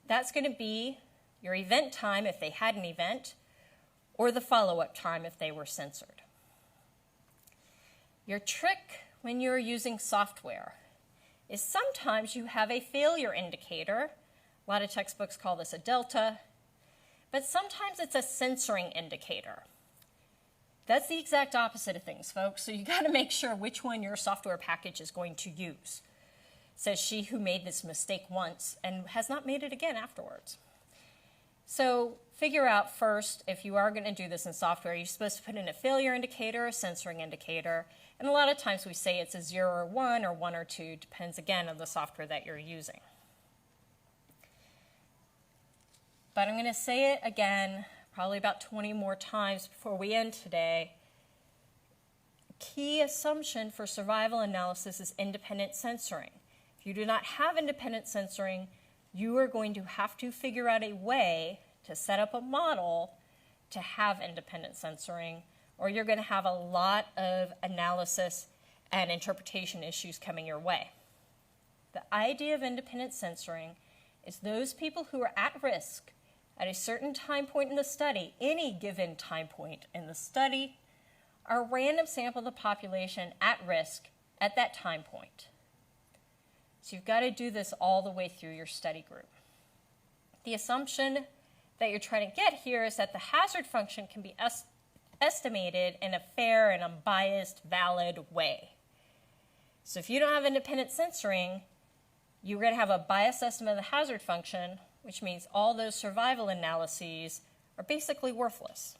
A: that's going to be your event time if they had an event, or the follow-up time if they were censored. Your trick when you're using software is sometimes you have a failure indicator. A lot of textbooks call this a delta, but sometimes it's a censoring indicator. That's the exact opposite of things, folks, so you got to make sure which one your software package is going to use. Says she who made this mistake once and has not made it again afterwards. So figure out first, if you are going to do this in software, you're supposed to put in a failure indicator, a censoring indicator, and a lot of times we say it's a 0 or 1 or 1 or 2, depends again on the software that you're using. But I'm going to say it again, probably about 20 more times before we end today. Key assumption for survival analysis is independent censoring. If you do not have independent censoring, you are going to have to figure out a way to set up a model to have independent censoring, or you're going to have a lot of analysis and interpretation issues coming your way. The idea of independent censoring is those people who are at risk at a certain time point in the study, any given time point in the study, are a random sample of the population at risk at that time point. So you've got to do this all the way through your study group. The assumption that you're trying to get here is that the hazard function can be estimated in a fair and unbiased, valid way. So if you don't have independent censoring, you're going to have a biased estimate of the hazard function, which means all those survival analyses are basically worthless.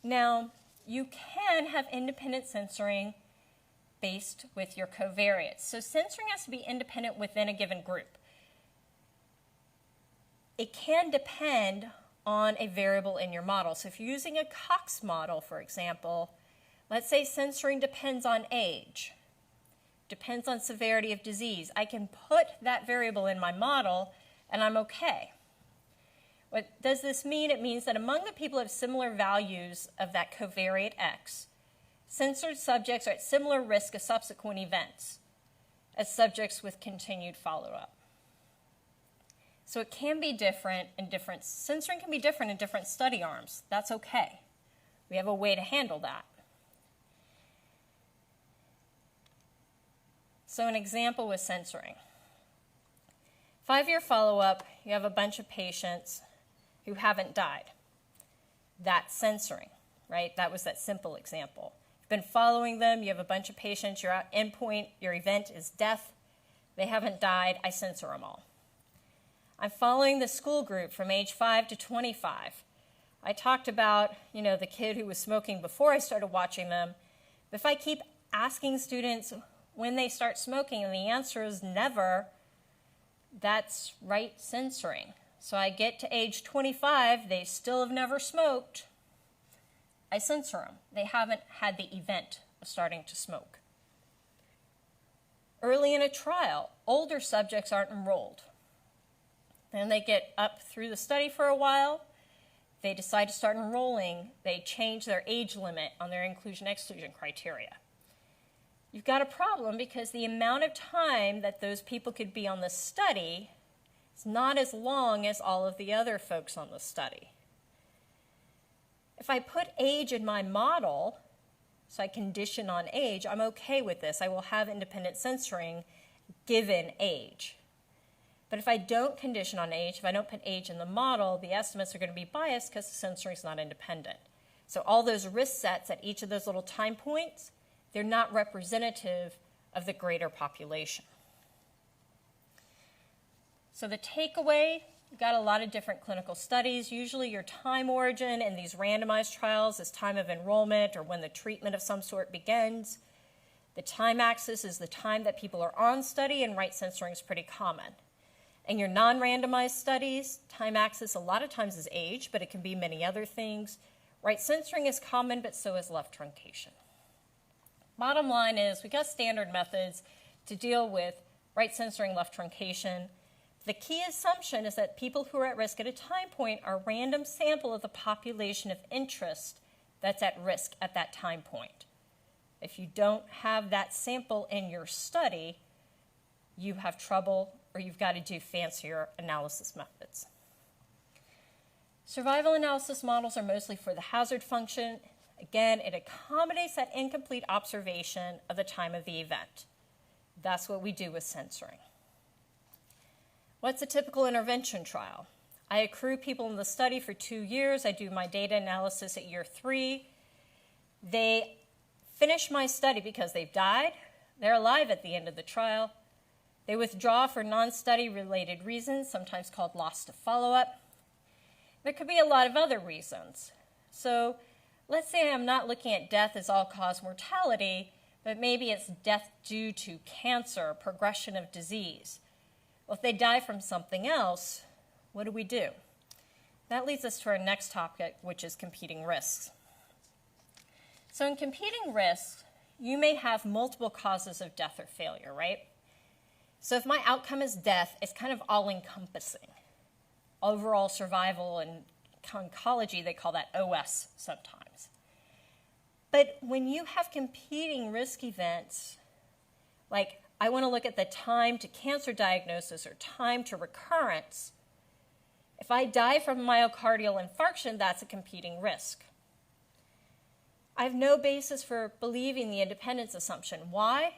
A: Now, you can have independent censoring based with your covariates. So censoring has to be independent within a given group. It can depend on a variable in your model. So if you're using a Cox model, for example, let's say censoring depends on age, depends on severity of disease. I can put that variable in my model and I'm okay. What does this mean? It means that among the people who have similar values of that covariate X, censored subjects are at similar risk of subsequent events as subjects with continued follow-up. So it can be different in different, censoring can be different in different study arms. That's okay. We have a way to handle that. So an example with censoring. 5-year follow-up, you have a bunch of patients who haven't died. That's censoring, right? That was that simple example. You've been following them, you have a bunch of patients, your endpoint, your event is death. They haven't died, I censor them all. I'm following the school group from age 5 to 25. I talked about, the kid who was smoking before I started watching them. But if I keep asking students when they start smoking and the answer is never, that's right censoring. So I get to age 25, they still have never smoked. I censor them. They haven't had the event of starting to smoke. Early in a trial, older subjects aren't enrolled. Then they get up through the study for a while. They decide to start enrolling. They change their age limit on their inclusion-exclusion criteria. You've got a problem because the amount of time that those people could be on the study is not as long as all of the other folks on the study. If I put age in my model, so I condition on age, I'm okay with this. I will have independent censoring given age. But if I don't condition on age, if I don't put age in the model, the estimates are going to be biased because the censoring is not independent. So all those risk sets at each of those little time points, they're not representative of the greater population. So the takeaway, you've got a lot of different clinical studies. Usually your time origin in these randomized trials is time of enrollment or when the treatment of some sort begins. The time axis is the time that people are on study, and right censoring is pretty common. In your non-randomized studies, time axis a lot of times is age, but it can be many other things. Right censoring is common, but so is left truncation. Bottom line is we got standard methods to deal with right censoring, left truncation. The key assumption is that people who are at risk at a time point are a random sample of the population of interest that's at risk at that time point. If you don't have that sample in your study, you have trouble or you've got to do fancier analysis methods. Survival analysis models are mostly for the hazard function. Again, it accommodates that incomplete observation of the time of the event. That's what we do with censoring. What's a typical intervention trial? I accrue people in the study for 2 years. I do my data analysis at year 3. They finish my study because they've died. They're alive at the end of the trial. They withdraw for non-study related reasons, sometimes called loss to follow-up. There could be a lot of other reasons. So let's say I'm not looking at death as all-cause mortality, but maybe it's death due to cancer, progression of disease. Well, if they die from something else, what do? That leads us to our next topic, which is competing risks. So in competing risks, you may have multiple causes of death or failure, right? So if my outcome is death, it's kind of all-encompassing. Overall survival in oncology, they call that OS sometimes. But when you have competing risk events, like I want to look at the time to cancer diagnosis or time to recurrence, if I die from myocardial infarction, that's a competing risk. I have no basis for believing the independence assumption. Why?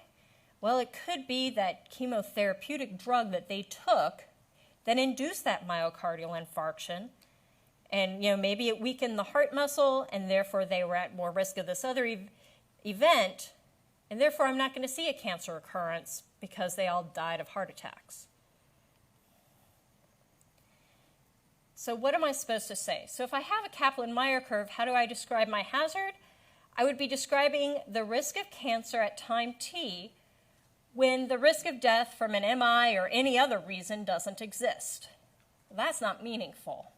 A: Well, it could be that chemotherapeutic drug that they took that induced that myocardial infarction, and maybe it weakened the heart muscle, and therefore they were at more risk of this other event, and therefore I'm not going to see a cancer occurrence because they all died of heart attacks. So what am I supposed to say? So if I have a Kaplan-Meier curve, how do I describe my hazard? I would be describing the risk of cancer at time t when the risk of death from an MI or any other reason doesn't exist. Well, that's not meaningful.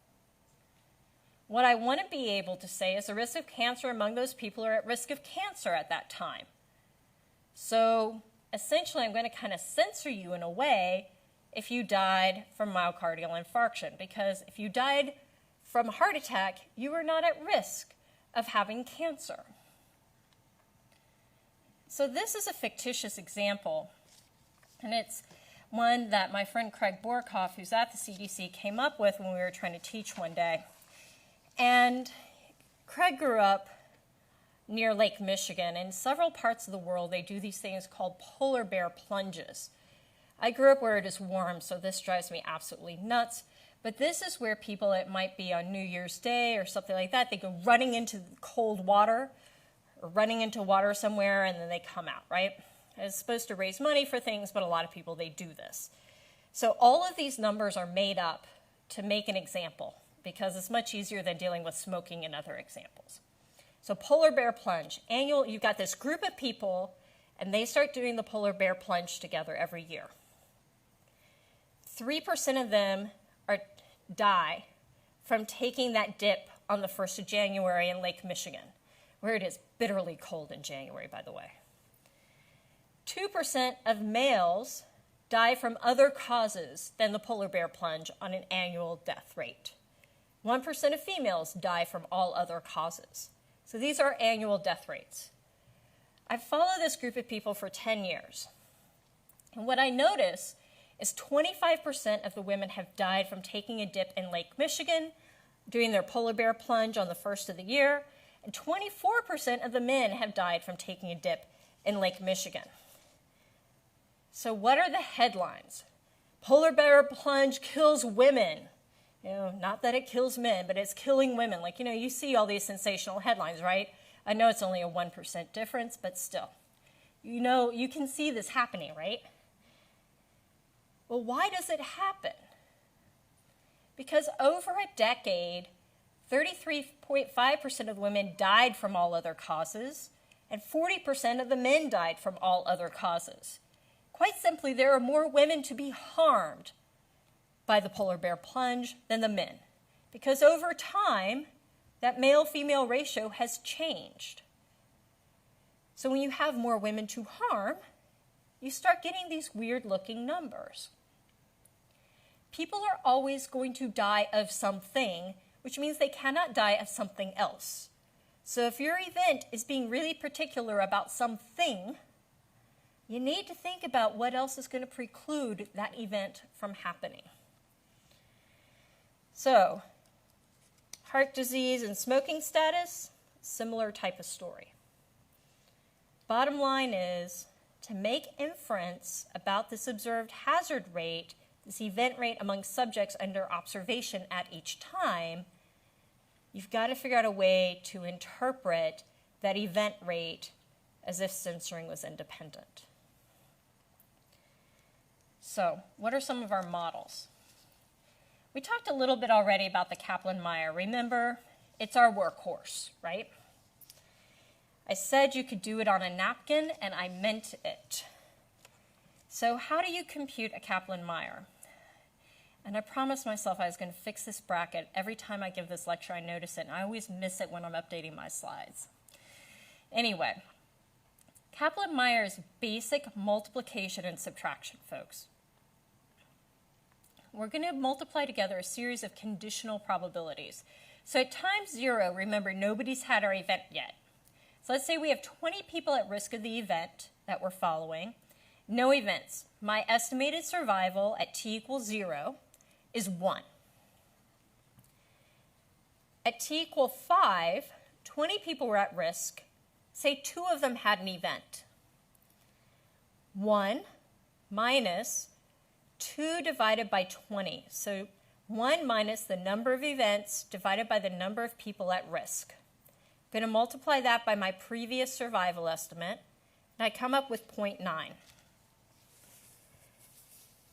A: What I want to be able to say is the risk of cancer among those people are at risk of cancer at that time. So essentially, I'm going to kind of censor you in a way if you died from myocardial infarction, because if you died from a heart attack, you were not at risk of having cancer. So this is a fictitious example, and it's one that my friend Craig Borkoff, who's at the CDC, came up with when we were trying to teach one day. And Craig grew up near Lake Michigan. In several parts of the world, they do these things called polar bear plunges. I grew up where it is warm, so this drives me absolutely nuts. But this is where people, it might be on New Year's Day or something like that, they go running into cold water or running into water somewhere, and then they come out, right? It's supposed to raise money for things, but a lot of people, they do this. So all of these numbers are made up to make an example, because it's much easier than dealing with smoking and other examples. So polar bear plunge, annual, you've got this group of people, and they start doing the polar bear plunge together every year. 3% of them die from taking that dip on the 1st of January in Lake Michigan, where it is bitterly cold in January, by the way. 2% of males die from other causes than the polar bear plunge on an annual death rate. 1% of females die from all other causes. So these are annual death rates. I've followed this group of people for 10 years. And what I notice is 25% of the women have died from taking a dip in Lake Michigan, doing their polar bear plunge on the 1st of the year, and 24% of the men have died from taking a dip in Lake Michigan. So what are the headlines? Polar bear plunge kills women. Not that it kills men, but it's killing women. You see all these sensational headlines, right? I know it's only a 1% difference, but still. You can see this happening, right? Well, why does it happen? Because over a decade, 33.5% of women died from all other causes, and 40% of the men died from all other causes. Quite simply, there are more women to be harmed by the polar bear plunge than the men, because over time, that male-female ratio has changed. So when you have more women to harm, you start getting these weird-looking numbers. People are always going to die of something, which means they cannot die of something else. So if your event is being really particular about something, you need to think about what else is going to preclude that event from happening. So, heart disease and smoking status, similar type of story. Bottom line is, to make inference about this observed hazard rate, this event rate among subjects under observation at each time, you've got to figure out a way to interpret that event rate as if censoring was independent. So, what are some of our models? We talked a little bit already about the Kaplan-Meier. Remember, it's our workhorse, right? I said you could do it on a napkin, and I meant it. So how do you compute a Kaplan-Meier? And I promised myself I was going to fix this bracket. Every time I give this lecture, I notice it, and I always miss it when I'm updating my slides. Anyway, Kaplan-Meier is basic multiplication and subtraction, folks. We're going to multiply together a series of conditional probabilities. So at time 0, remember, nobody's had our event yet. So let's say we have 20 people at risk of the event that we're following. No events. My estimated survival at t equals 0 is 1. At t equal 5, 20 people were at risk. Say 2 of them had an event. 1 minus 2 divided by 20. So 1 minus the number of events divided by the number of people at risk. I'm going to multiply that by my previous survival estimate, and I come up with 0.9.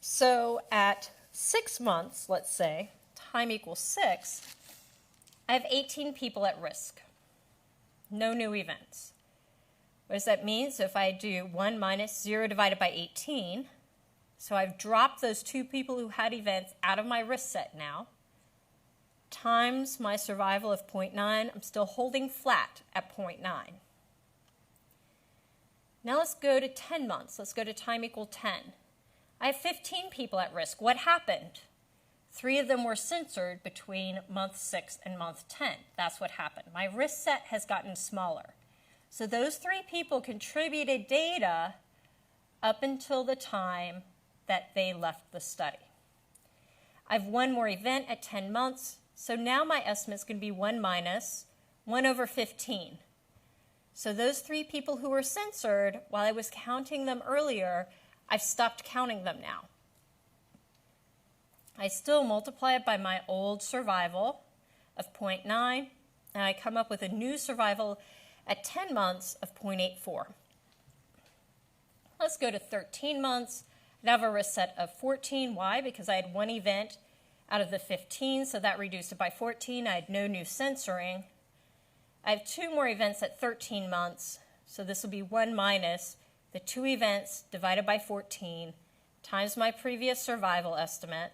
A: So at 6 months, let's say, time equals 6, I have 18 people at risk. No new events. What does that mean? So if I do 1 minus 0 divided by 18, so I've dropped those 2 people who had events out of my risk set now, times my survival of 0.9, I'm still holding flat at 0.9. Now let's go to 10 months. Let's go to time equal 10. I have 15 people at risk. What happened? 3 of them were censored between month 6 and month 10. That's what happened. My risk set has gotten smaller. So those 3 people contributed data up until the time that they left the study. I have 1 more event at 10 months, so now my estimate is going to be 1 minus 1 over 15. So those 3 people who were censored, while I was counting them earlier, I've stopped counting them now. I still multiply it by my old survival of 0.9, and I come up with a new survival at 10 months of 0.84. Let's go to 13 months. I have a risk set of 14. Why? Because I had 1 event out of the 15, so that reduced it by 14. I had no new censoring. I have 2 more events at 13 months, so this will be 1 minus the 2 events divided by 14 times my previous survival estimate.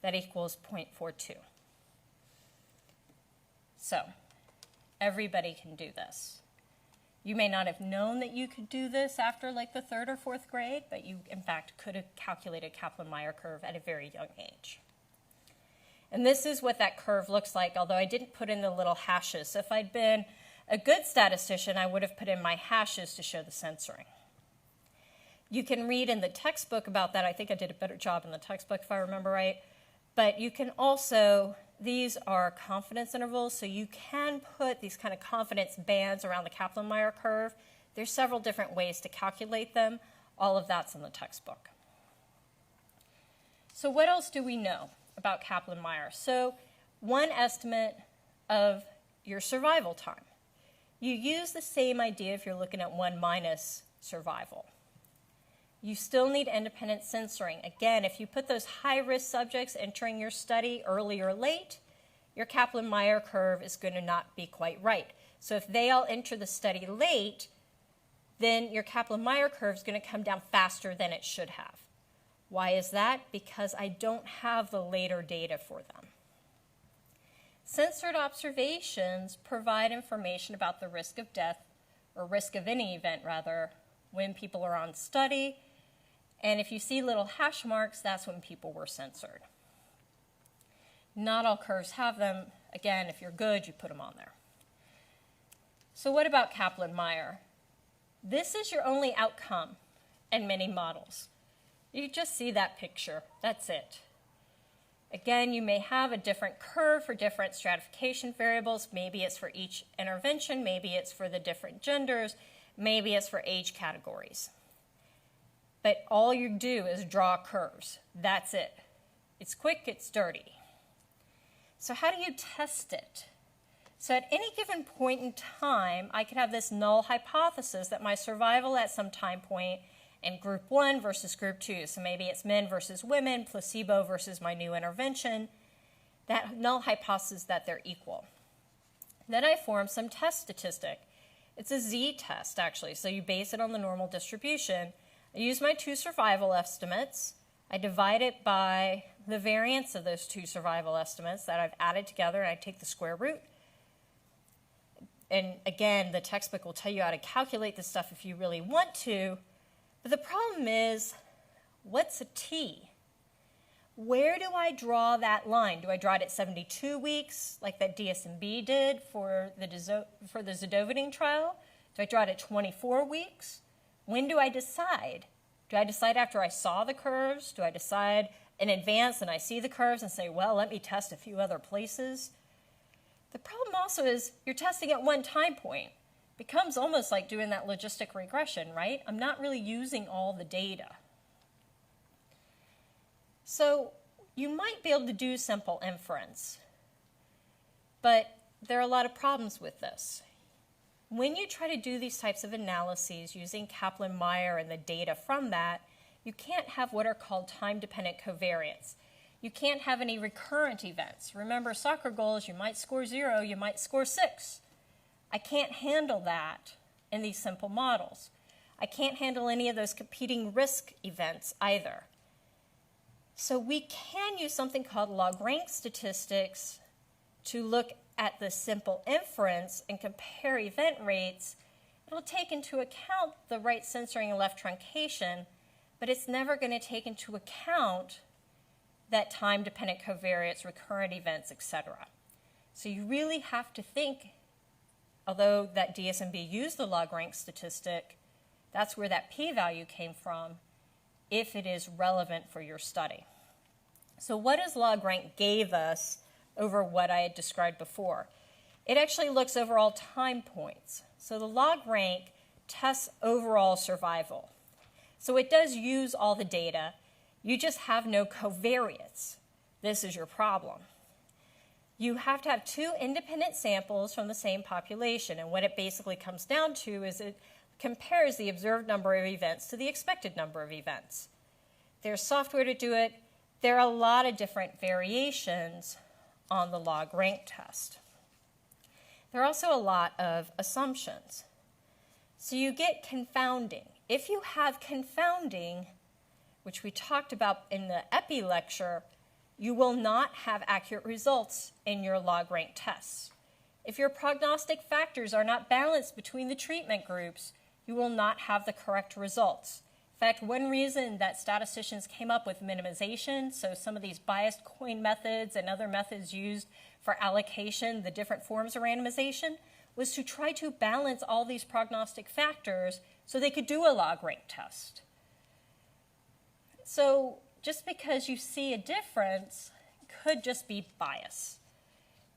A: That equals 0.42. So everybody can do this. You may not have known that you could do this after like the 3rd or 4th grade, but you, in fact, could have calculated Kaplan-Meier curve at a very young age. And this is what that curve looks like, although I didn't put in the little hashes. So if I'd been a good statistician, I would have put in my hashes to show the censoring. You can read in the textbook about that. I think I did a better job in the textbook, if I remember right. But you can also, these are confidence intervals, so you can put these kind of confidence bands around the Kaplan-Meier curve. There's several different ways to calculate them. All of that's in the textbook. So what else do we know about Kaplan-Meier? So one estimate of your survival time. You use the same idea if you're looking at 1 minus survival. You still need independent censoring. Again, if you put those high-risk subjects entering your study early or late, your Kaplan-Meier curve is going to not be quite right. So if they all enter the study late, then your Kaplan-Meier curve is going to come down faster than it should have. Why is that? Because I don't have the later data for them. Censored observations provide information about the risk of death, or risk of any event rather, when people are on study. And if you see little hash marks, that's when people were censored. Not all curves have them. Again, if you're good, you put them on there. So what about Kaplan-Meier? This is your only outcome in many models. You just see that picture. That's it. Again, you may have a different curve for different stratification variables. Maybe it's for each intervention. Maybe it's for the different genders. Maybe it's for age categories. But all you do is draw curves. That's it. It's quick, it's dirty. So how do you test it? So at any given point in time, I could have this null hypothesis that my survival at some time point in group 1 versus group 2, so maybe it's men versus women, placebo versus my new intervention, that null hypothesis that they're equal. Then I form some test statistic. It's a z-test, actually, so you base it on the normal distribution. I use my 2 survival estimates. I divide it by the variance of those 2 survival estimates that I've added together, and I take the square root. And again, the textbook will tell you how to calculate this stuff if you really want to. But the problem is, what's a t? Where do I draw that line? Do I draw it at 72 weeks, like that DSMB did for the zidovudine trial? Do I draw it at 24 weeks? When do I decide? Do I decide after I saw the curves? Do I decide in advance and I see the curves and say, well, let me test a few other places? The problem also is you're testing at one time point. It becomes almost like doing that logistic regression, right? I'm not really using all the data. So you might be able to do simple inference, but there are a lot of problems with this. When you try to do these types of analyses using Kaplan-Meier and the data from that, you can't have what are called time-dependent covariance. You can't have any recurrent events. Remember, soccer goals, you might score 0, you might score 6. I can't handle that in these simple models. I can't handle any of those competing risk events either. So we can use something called log-rank statistics to look at the simple inference and compare event rates. It'll take into account the right censoring and left truncation, but it's never going to take into account that time-dependent covariance, recurrent events, etc. So you really have to think, although that DSMB used the log-rank statistic, that's where that p-value came from, if it is relevant for your study. So what does log-rank gave us over what I had described before? It actually looks over all time points. So the log-rank tests overall survival. So it does use all the data. You just have no covariance. This is your problem. You have to have 2 independent samples from the same population, and what it basically comes down to is it compares the observed number of events to the expected number of events. There's software to do it. There are a lot of different variations on the log-rank test. There are also a lot of assumptions. So you get confounding. If you have confounding, which we talked about in the epi lecture, you will not have accurate results in your log-rank tests. If your prognostic factors are not balanced between the treatment groups, you will not have the correct results. In fact, one reason that statisticians came up with minimization, so some of these biased coin methods and other methods used for allocation, the different forms of randomization, was to try to balance all these prognostic factors so they could do a log-rank test. So just because you see a difference could just be bias.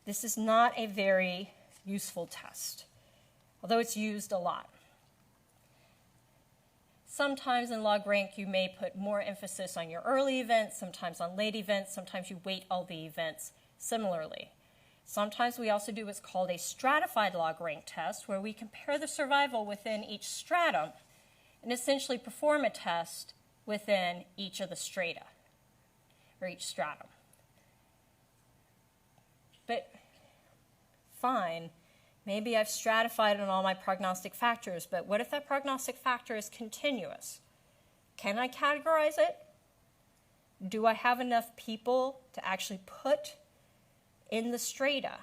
A: This is not a very useful test, although it's used a lot. Sometimes in log rank, you may put more emphasis on your early events, sometimes on late events, sometimes you weight all the events similarly. Sometimes we also do what's called a stratified log rank test, where we compare the survival within each stratum and essentially perform a test within each of the strata, or each stratum. But fine, maybe I've stratified on all my prognostic factors, but what if that prognostic factor is continuous? Can I categorize it? Do I have enough people to actually put in the strata?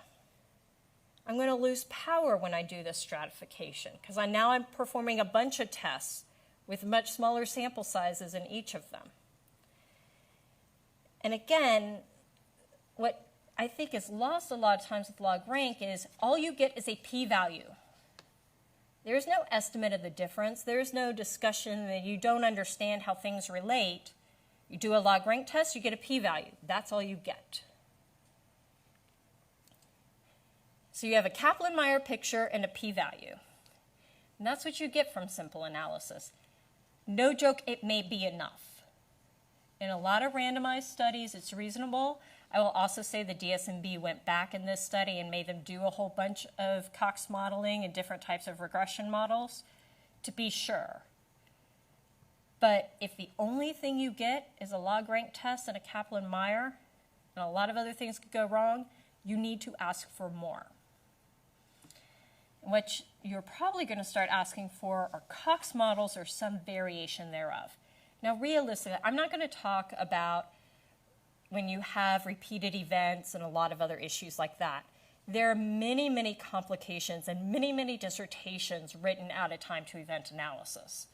A: I'm going to lose power when I do this stratification because now I'm performing a bunch of tests with much smaller sample sizes in each of them. And again, what I think is lost a lot of times with log rank is all you get is a p-value. There's no estimate of the difference. There's no discussion that you don't understand how things relate. You do a log rank test, you get a p-value. That's all you get. So you have a Kaplan-Meier picture and a p-value. And that's what you get from simple analysis. No joke, it may be enough. In a lot of randomized studies, it's reasonable. I will also say the DSMB went back in this study and made them do a whole bunch of Cox modeling and different types of regression models to be sure. But if the only thing you get is a log rank test and a Kaplan-Meier, and a lot of other things could go wrong, you need to ask for more. What you're probably going to start asking for are Cox models or some variation thereof. Now, realistically, I'm not going to talk about when you have repeated events and a lot of other issues like that. There are many, many complications and many, many dissertations written out of time to event analysis.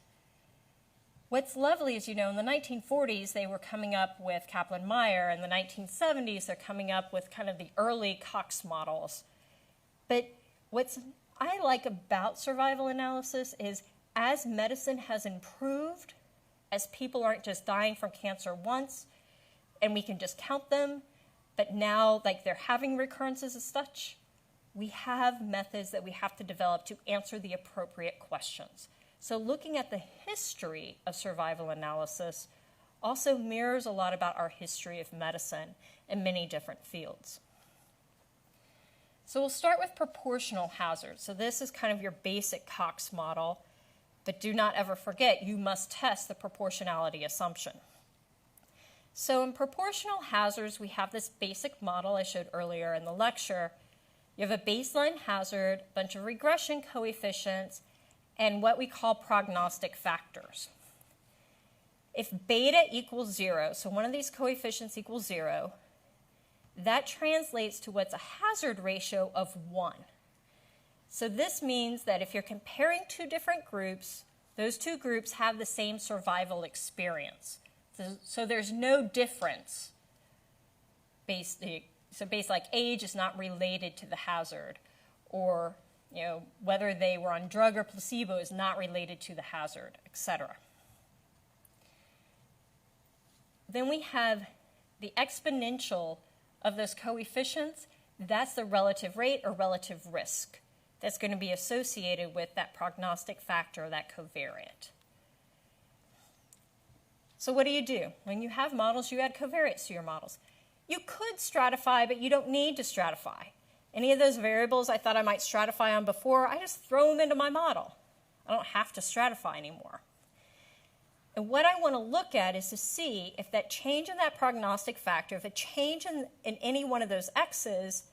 A: What's lovely is, in the 1940s, they were coming up with Kaplan-Meier. In the 1970s, they're coming up with kind of the early Cox models. But what I like about survival analysis is as medicine has improved, as people aren't just dying from cancer once, and we can just count them, but now they're having recurrences as such, we have methods that we have to develop to answer the appropriate questions. So looking at the history of survival analysis also mirrors a lot about our history of medicine in many different fields. So we'll start with proportional hazards. So this is kind of your basic Cox model, but do not ever forget you must test the proportionality assumption. So in proportional hazards, we have this basic model I showed earlier in the lecture. You have a baseline hazard, a bunch of regression coefficients, and what we call prognostic factors. If beta equals 0, so one of these coefficients equals 0, that translates to what's a hazard ratio of 1. So this means that if you're comparing two different groups, those two groups have the same survival experience. So there's no difference. So based like age is not related to the hazard, or whether they were on drug or placebo is not related to the hazard, etc. Then we have the exponential of those coefficients. That's the relative rate or relative risk that's going to be associated with that prognostic factor, that covariate. So what do? When you have models, you add covariates to your models. You could stratify, but you don't need to stratify. Any of those variables I thought I might stratify on before, I just throw them into my model. I don't have to stratify anymore. And what I want to look at is to see if that change in that prognostic factor, if a change in any one of those x's,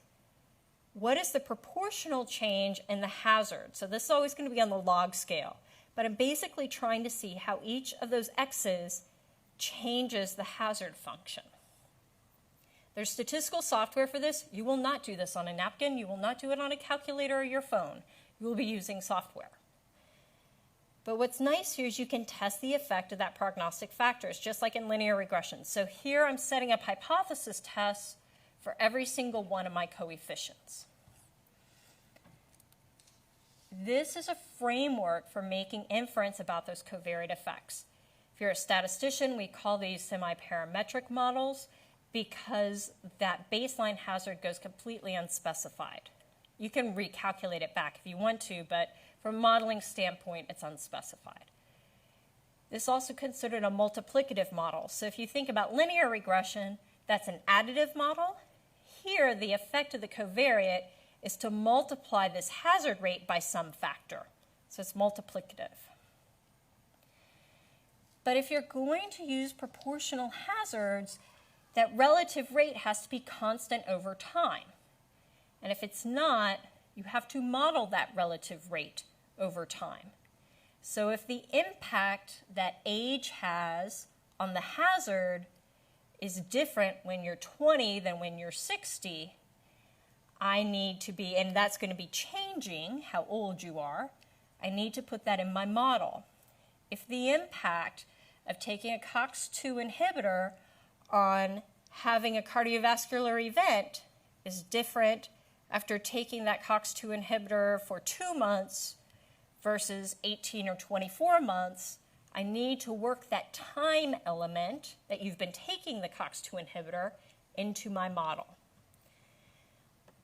A: what is the proportional change in the hazard? So this is always going to be on the log scale. But I'm basically trying to see how each of those x's changes the hazard function. There's statistical software for this. You will not do this on a napkin. You will not do it on a calculator or your phone. You will be using software. But what's nice here is you can test the effect of that prognostic factors, just like in linear regression. So here I'm setting up hypothesis tests for every single one of my coefficients. This is a framework for making inference about those covariate effects. If you're a statistician, we call these semi-parametric models because that baseline hazard goes completely unspecified. You can recalculate it back if you want to, but from a modeling standpoint, it's unspecified. This is also considered a multiplicative model. So if you think about linear regression, that's an additive model. Here, the effect of the covariate is to multiply this hazard rate by some factor. So it's multiplicative. But if you're going to use proportional hazards, that relative rate has to be constant over time. And if it's not, you have to model that relative rate over time. So if the impact that age has on the hazard is different when you're 20 than when you're 60, I need to be, and that's going to be changing how old you are, I need to put that in my model. If the impact of taking a COX-2 inhibitor on having a cardiovascular event is different after taking that COX-2 inhibitor for 2 months versus 18 or 24 months, I need to work that time element that you've been taking the COX-2 inhibitor into my model.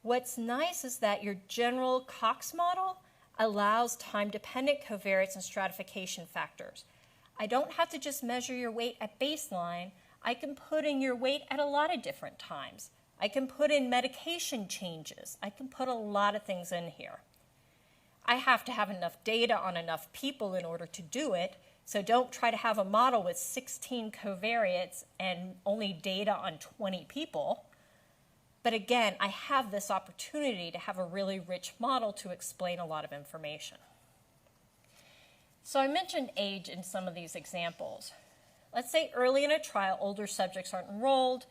A: What's nice is that your general Cox model allows time-dependent covariates and stratification factors. I don't have to just measure your weight at baseline. I can put in your weight at a lot of different times. I can put in medication changes. I can put a lot of things in here. I have to have enough data on enough people in order to do it, so don't try to have a model with 16 covariates and only data on 20 people. But again, I have this opportunity to have a really rich model to explain a lot of information. So I mentioned age in some of these examples. Let's say early in a trial, older subjects aren't enrolled.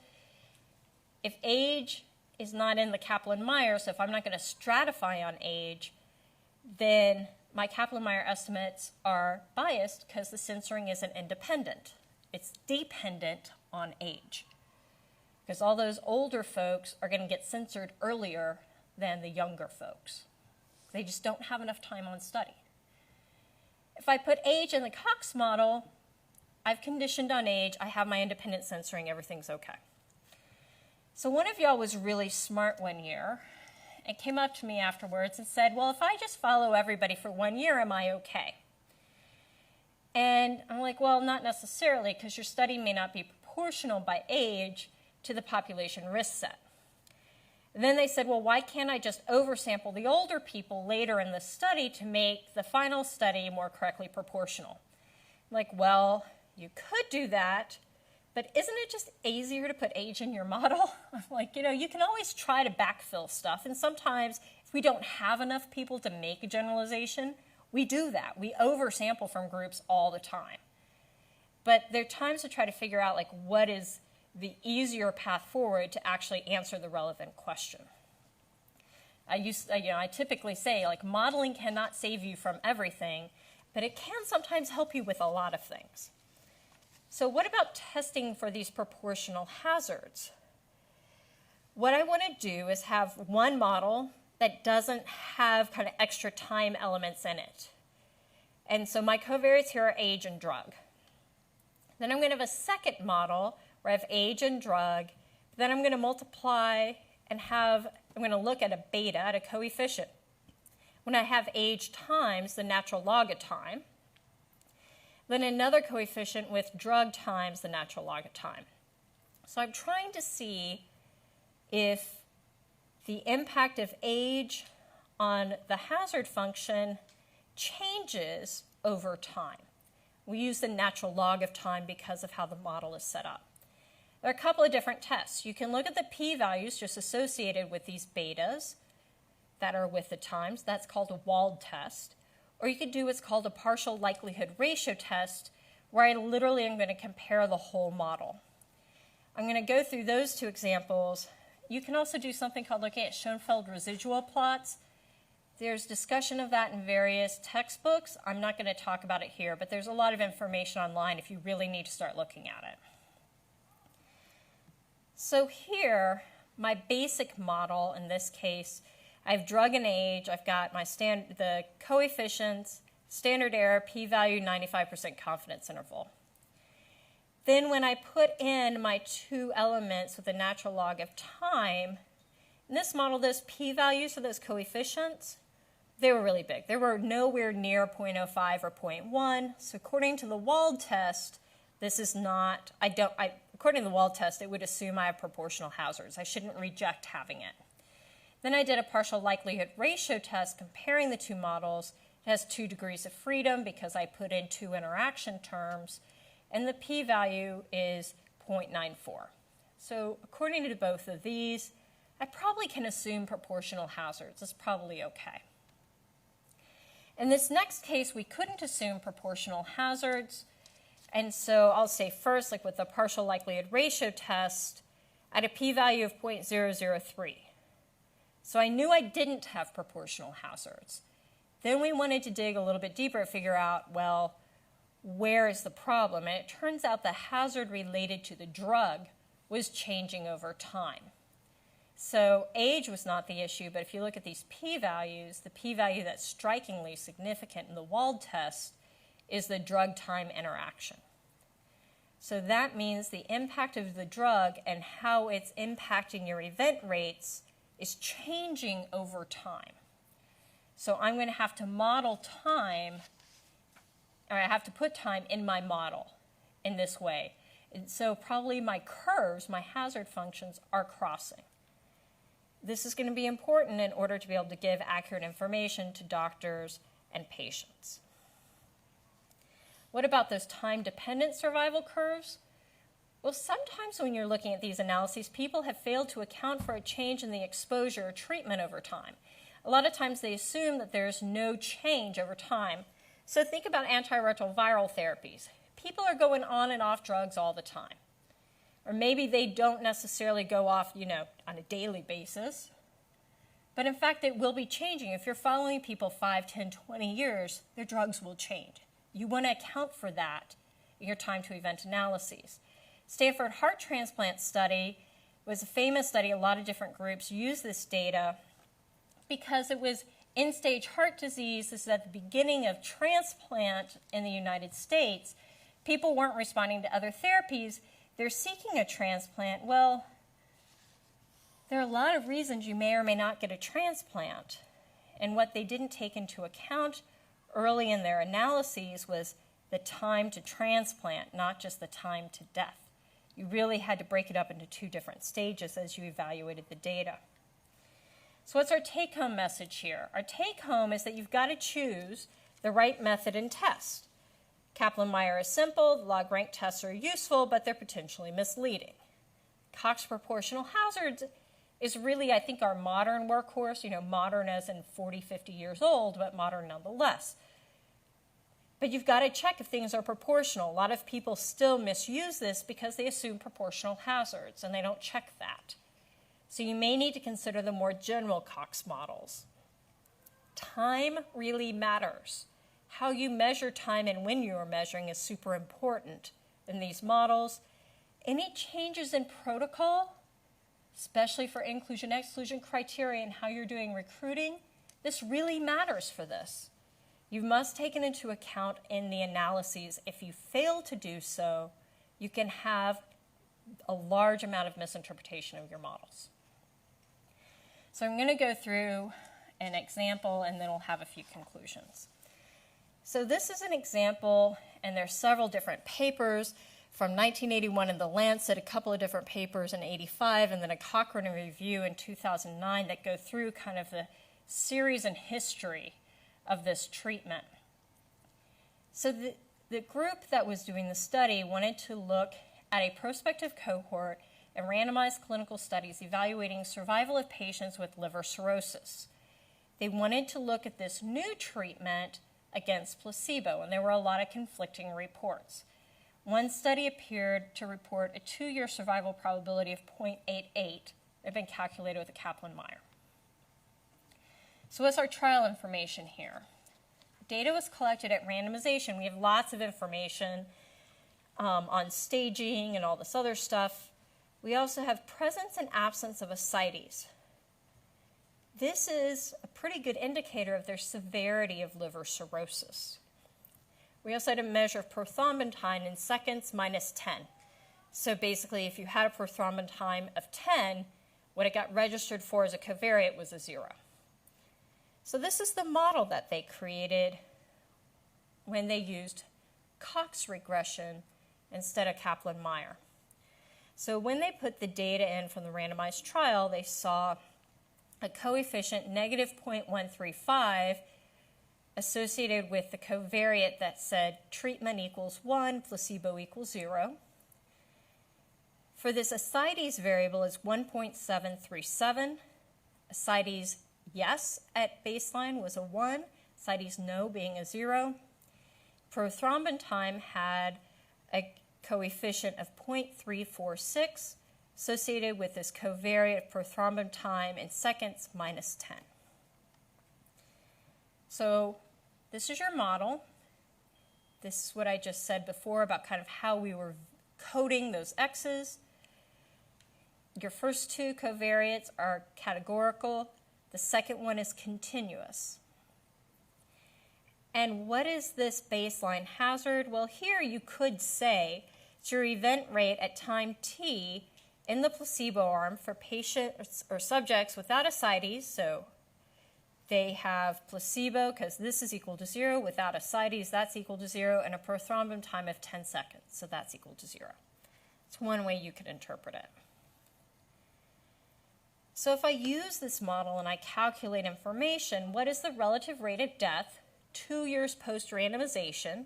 A: If age is not in the Kaplan-Meier, so if I'm not going to stratify on age, then my Kaplan-Meier estimates are biased because the censoring isn't independent. It's dependent on age, because all those older folks are going to get censored earlier than the younger folks. They just don't have enough time on study. If I put age in the Cox model, I've conditioned on age, I have my independent censoring, everything's okay. So one of y'all was really smart one year and came up to me afterwards and said, well, if I just follow everybody for 1 year, am I okay? And I'm like, well, not necessarily, because your study may not be proportional by age to the population risk set. And then they said, well, why can't I just oversample the older people later in the study to make the final study more correctly proportional? I'm like, well, you could do that, but isn't it just easier to put age in your model? I'm like, you can always try to backfill stuff, and sometimes if we don't have enough people to make a generalization, we do that. We oversample from groups all the time. But there are times to try to figure out what is the easier path forward to actually answer the relevant question. I typically say, modeling cannot save you from everything, but it can sometimes help you with a lot of things. So what about testing for these proportional hazards? What I want to do is have one model that doesn't have kind of extra time elements in it. And so my covariates here are age and drug. Then I'm going to have a second model where I have age and drug. Then I'm going to multiply and I'm going to look at a beta, at a coefficient. When I have age times the natural log of time, then another coefficient with drug times the natural log of time. So I'm trying to see if the impact of age on the hazard function changes over time. We use the natural log of time because of how the model is set up. There are a couple of different tests. You can look at the p-values just associated with these betas that are with the times. That's called a Wald test. Or you could do what's called a partial likelihood ratio test, where I literally am going to compare the whole model. I'm going to go through those two examples. You can also do something called looking at Schoenfeld residual plots. There's discussion of that in various textbooks. I'm not going to talk about it here, but there's a lot of information online if you really need to start looking at it. So here, my basic model in this case, I have drug and age, I've got my the coefficients, standard error, p-value, 95% confidence interval. Then when I put in my two elements with the natural log of time, in this model, those p-values for those coefficients They were really big. They were nowhere near 0.05 or 0.1. So according to the Wald test, this is not, according to the Wald test, it would assume I have proportional hazards. I shouldn't reject having it. Then I did a partial likelihood ratio test comparing the two models. It has 2 degrees of freedom because I put in 2 interaction terms, and the p-value is 0.94. So according to both of these, I probably can assume proportional hazards. It's probably okay. In this next case, we couldn't assume proportional hazards, and so I'll say first, like with the partial likelihood ratio test, at a p-value of 0.003. So I knew I didn't have proportional hazards. Then we wanted to dig a little bit deeper and figure out, well, where is the problem? And it turns out the hazard related to the drug was changing over time. So age was not the issue, but if you look at these p-values, the p-value that's strikingly significant in the Wald test is the drug-time interaction. So that means the impact of the drug and how it's impacting your event rates is changing over time. So I'm going to have to model time, or I have to put time in my model in this way. And so probably my curves, my hazard functions, are crossing. This is going to be important in order to be able to give accurate information to doctors and patients. What about those time-dependent survival curves? Well, sometimes when you're looking at these analyses, people have failed to account for a change in the exposure or treatment over time. A lot of times they assume that there's no change over time. So think about antiretroviral therapies. People are going on and off drugs all the time. Or maybe they don't necessarily go off, on a daily basis. But in fact, it will be changing. If you're following people 5, 10, 20 years, their drugs will change. You want to account for that in your time to event analyses. Stanford heart transplant study was a famous study. A lot of different groups used this data because it was end-stage heart disease. This is at the beginning of transplant in the United States. People weren't responding to other therapies. They're seeking a transplant. Well, there are a lot of reasons you may or may not get a transplant. And what they didn't take into account early in their analyses was the time to transplant, not just the time to death. You really had to break it up into 2 different stages as you evaluated the data. So what's our take-home message here? Our take-home is that you've got to choose the right method and test. Kaplan-Meier is simple, the log-rank tests are useful, but they're potentially misleading. Cox proportional hazards is really, I think, our modern workhorse, modern as in 40, 50 years old, but modern nonetheless. But you've got to check if things are proportional. A lot of people still misuse this because they assume proportional hazards, and they don't check that. So you may need to consider the more general Cox models. Time really matters. How you measure time and when you are measuring is super important in these models. Any changes in protocol, especially for inclusion-exclusion criteria and how you're doing recruiting, this really matters for this. You must take it into account in the analyses. If you fail to do so, you can have a large amount of misinterpretation of your models. So I'm going to go through an example, and then we'll have a few conclusions. So this is an example, and there's several different papers from 1981 in The Lancet, a couple of different papers in 85, and then a Cochrane review in 2009 that go through kind of the series and history of this treatment. So the group that was doing the study wanted to look at a prospective cohort and randomized clinical studies evaluating survival of patients with liver cirrhosis. They wanted to look at this new treatment against placebo, and there were a lot of conflicting reports. One study appeared to report a 2-year survival probability of 0.88 that had been calculated with a Kaplan-Meier. So what's our trial information here? Data was collected at randomization. We have lots of information on staging and all this other stuff. We also have presence and absence of ascites. This is a pretty good indicator of their severity of liver cirrhosis. We also had a measure of prothrombin time in seconds minus 10. So basically, if you had a prothrombin time of 10, what it got registered for as a covariate was a 0. So this is the model that they created when they used Cox regression instead of Kaplan-Meier. So when they put the data in from the randomized trial, they saw a coefficient negative 0.135 associated with the covariate that said treatment equals 1, placebo equals 0. For this ascites variable is 1.737. Ascites yes at baseline was a 1, ascites no being a 0. Prothrombin time had a coefficient of 0.346 associated with this covariate of prothrombin time in seconds minus 10. So this is your model. This is what I just said before about kind of how we were coding those X's. Your first two covariates are categorical. The second one is continuous. And what is this baseline hazard? Well, here you could say it's your event rate at time t in the placebo arm for patients or subjects without ascites. So they have placebo because this is equal to 0. Without ascites, that's equal to 0. And a prothrombin time of 10 seconds. So that's equal to 0. It's one way you could interpret it. So if I use this model and I calculate information, what is the relative rate of death 2 years post-randomization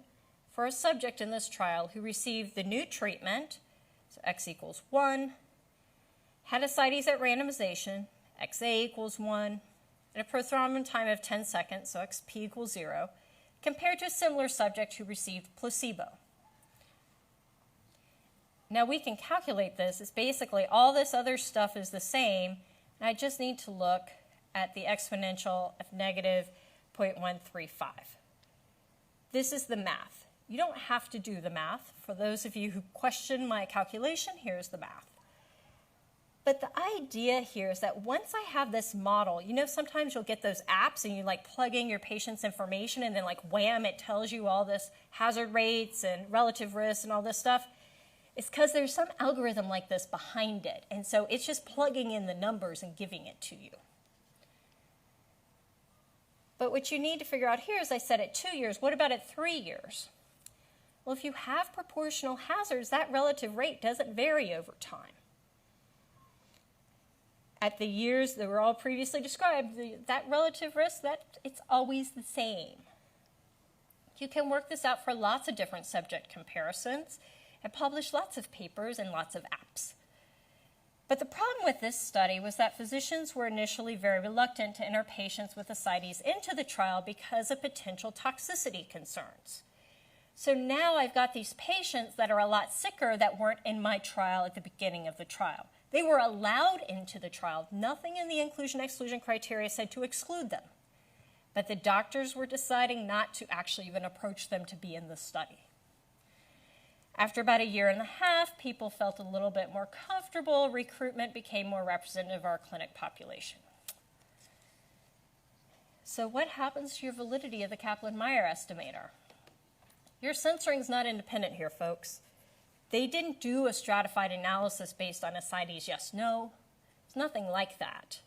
A: for a subject in this trial who received the new treatment, so X equals 1, had ascites at randomization, XA equals 1, and a prothrombin time of 10 seconds, so XP equals 0, compared to a similar subject who received placebo. Now we can calculate this. It's basically all this other stuff is the same, and I just need to look at the exponential of negative 0.135. This is the math. You don't have to do the math. For those of you who question my calculation, here's the math. But the idea here is that once I have this model, you know, sometimes you'll get those apps and you like plug in your patient's information and then like wham, it tells you all this hazard rates and relative risks and all this stuff. It's because there's some algorithm like this behind it. And so it's just plugging in the numbers and giving it to you. But what you need to figure out here is I said at 2 years, what about at 3 years? Well, if you have proportional hazards, that relative rate doesn't vary over time. At the years that were all previously described, that relative risk, it's always the same. You can work this out for lots of different subject comparisons and publish lots of papers and lots of apps. But the problem with this study was that physicians were initially very reluctant to enter patients with ascites into the trial because of potential toxicity concerns. So now I've got these patients that are a lot sicker that weren't in my trial at the beginning of the trial. They were allowed into the trial. Nothing in the inclusion-exclusion criteria said to exclude them. But the doctors were deciding not to actually even approach them to be in the study. After about 1.5 years, people felt a little bit more comfortable. Recruitment became more representative of our clinic population. So what happens to your validity of the Kaplan-Meier estimator? Your censoring is not independent here, folks. They didn't do a stratified analysis based on ascites yes, no. It's nothing like that.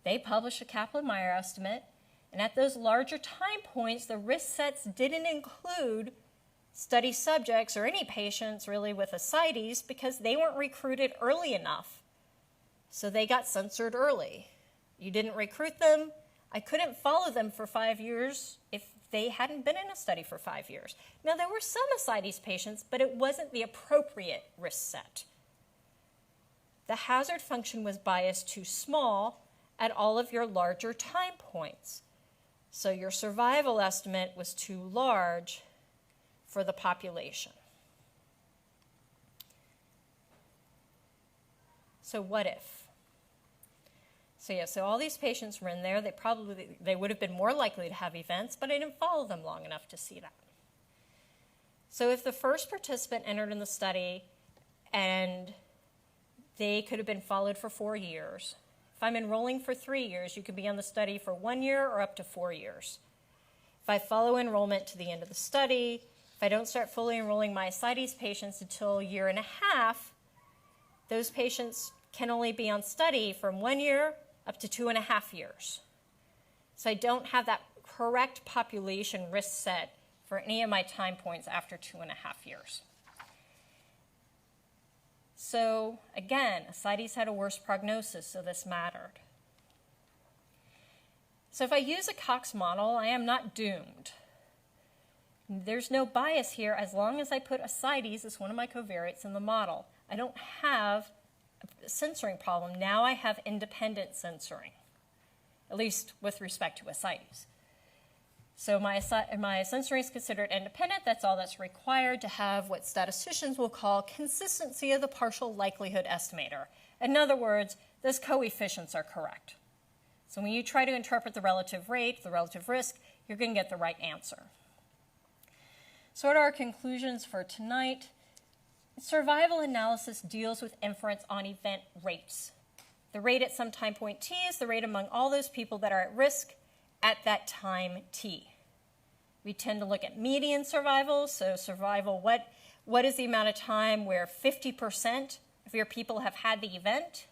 A: They published a Kaplan-Meier estimate, and at those larger time points, the risk sets didn't include study subjects or any patients really with ascites because they weren't recruited early enough. So they got censored early. You didn't recruit them. I couldn't follow them for 5 years if they hadn't been in a study for 5 years. Now, there were some ascites patients, but it wasn't the appropriate risk set. The hazard function was biased too small at all of your larger time points. So your survival estimate was too large for the population. So what if? So all these patients were in there. They would have been more likely to have events, but I didn't follow them long enough to see that. So if the first participant entered in the study and they could have been followed for 4 years, if I'm enrolling for 3 years, you could be on the study for 1 year or up to 4 years. If I follow enrollment to the end of the study, if I don't start fully enrolling my ascites patients until 1.5 years, those patients can only be on study from 1 year up to 2.5 years. So I don't have that correct population risk set for any of my time points after 2.5 years. So again, ascites had a worse prognosis, so this mattered. So if I use a Cox model, I am not doomed. There's no bias here as long as I put ascites as one of my covariates in the model. I don't have a censoring problem. Now I have independent censoring, at least with respect to ascites. So my censoring is considered independent. That's all that's required to have what statisticians will call consistency of the partial likelihood estimator. In other words, those coefficients are correct. So when you try to interpret the relative rate, the relative risk, you're going to get the right answer. So what are our conclusions for tonight? Survival analysis deals with inference on event rates. The rate at some time point t is the rate among all those people that are at risk at that time t. We tend to look at median survival. So survival, what is the amount of time where 50% of your people have had the event?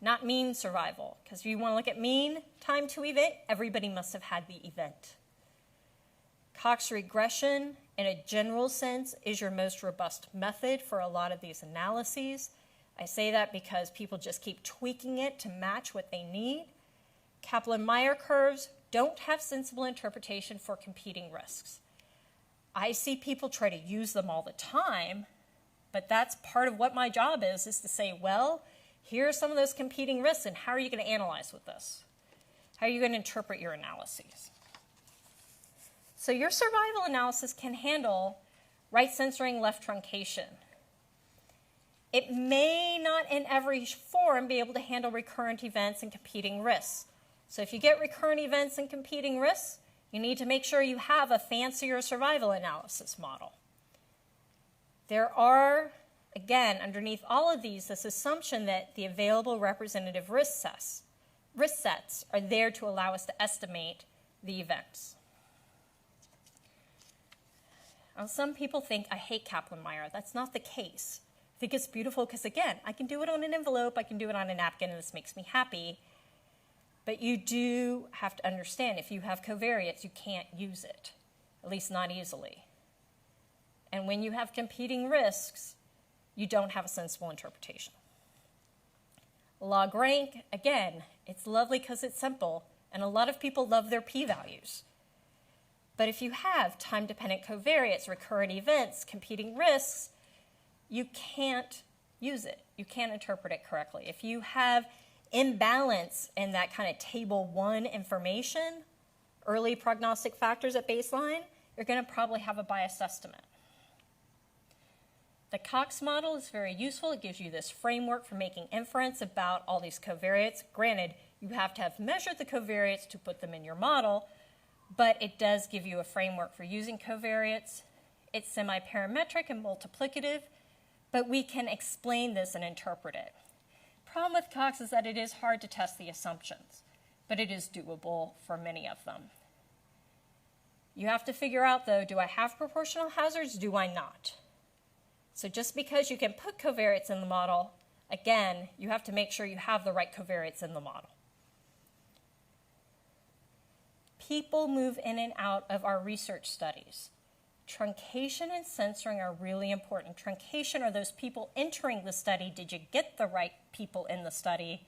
A: Not mean survival, because if you want to look at mean time to event, everybody must have had the event. Cox regression, in a general sense, is your most robust method for a lot of these analyses. I say that because people just keep tweaking it to match what they need. Kaplan-Meier curves don't have sensible interpretation for competing risks. I see people try to use them all the time, but that's part of what my job is to say, well, here are some of those competing risks, and how are you going to analyze with this? How are you going to interpret your analyses? So your survival analysis can handle right censoring, left truncation. It may not in every form be able to handle recurrent events and competing risks. So if you get recurrent events and competing risks, you need to make sure you have a fancier survival analysis model. There are, again, underneath all of these, this assumption that the available representative risk sets are there to allow us to estimate the events. Now, some people think I hate Kaplan-Meier. That's not the case. I think it's beautiful because, again, I can do it on an envelope, I can do it on a napkin, and this makes me happy. But you do have to understand, if you have covariates, you can't use it, at least not easily. And when you have competing risks, you don't have a sensible interpretation. Log rank, again, it's lovely because it's simple, and a lot of people love their p-values. But if you have time-dependent covariates, recurrent events, competing risks, you can't use it. You can't interpret it correctly. If you have imbalance in that kind of table 1 information, early prognostic factors at baseline, you're going to probably have a biased estimate. The Cox model is very useful. It gives you this framework for making inference about all these covariates. Granted, you have to have measured the covariates to put them in your model, but it does give you a framework for using covariates. It's semi-parametric and multiplicative, but we can explain this and interpret it. Problem with Cox is that it is hard to test the assumptions, but it is doable for many of them. You have to figure out, though, do I have proportional hazards? Do I not? So just because you can put covariates in the model, again, you have to make sure you have the right covariates in the model. People move in and out of our research studies. Truncation and censoring are really important. Truncation are those people entering the study. Did you get the right people in the study?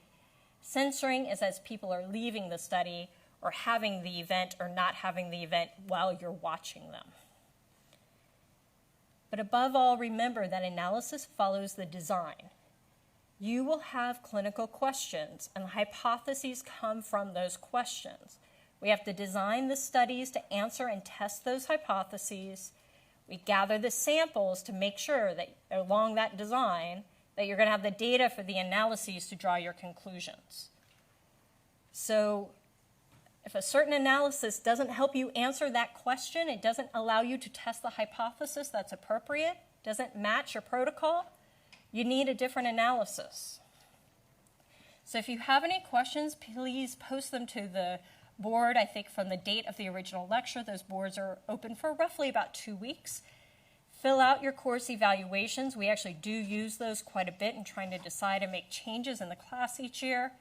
A: Censoring is as people are leaving the study or having the event or not having the event while you're watching them. But above all, remember that analysis follows the design. You will have clinical questions, and hypotheses come from those questions. We have to design the studies to answer and test those hypotheses. We gather the samples to make sure that along that design that you're going to have the data for the analyses to draw your conclusions. So if a certain analysis doesn't help you answer that question, it doesn't allow you to test the hypothesis that's appropriate, doesn't match your protocol, you need a different analysis. So if you have any questions, please post them to the board. I think from the date of the original lecture, those boards are open for roughly about 2 weeks. Fill out your course evaluations. We actually do use those quite a bit in trying to decide and make changes in the class each year.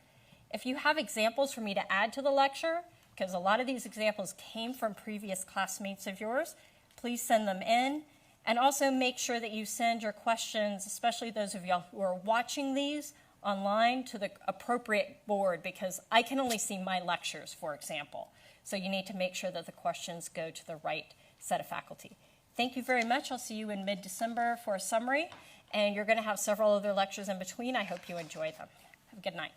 A: If you have examples for me to add to the lecture, because a lot of these examples came from previous classmates of yours. Please send them in. And also make sure that you send your questions, especially those of y'all who are watching these online, to the appropriate board, because I can only see my lectures, for example. So you need to make sure that the questions go to the right set of faculty. Thank you very much. I'll see you in mid-December for a summary, and you're going to have several other lectures in between. I hope you enjoy them. Have a good night.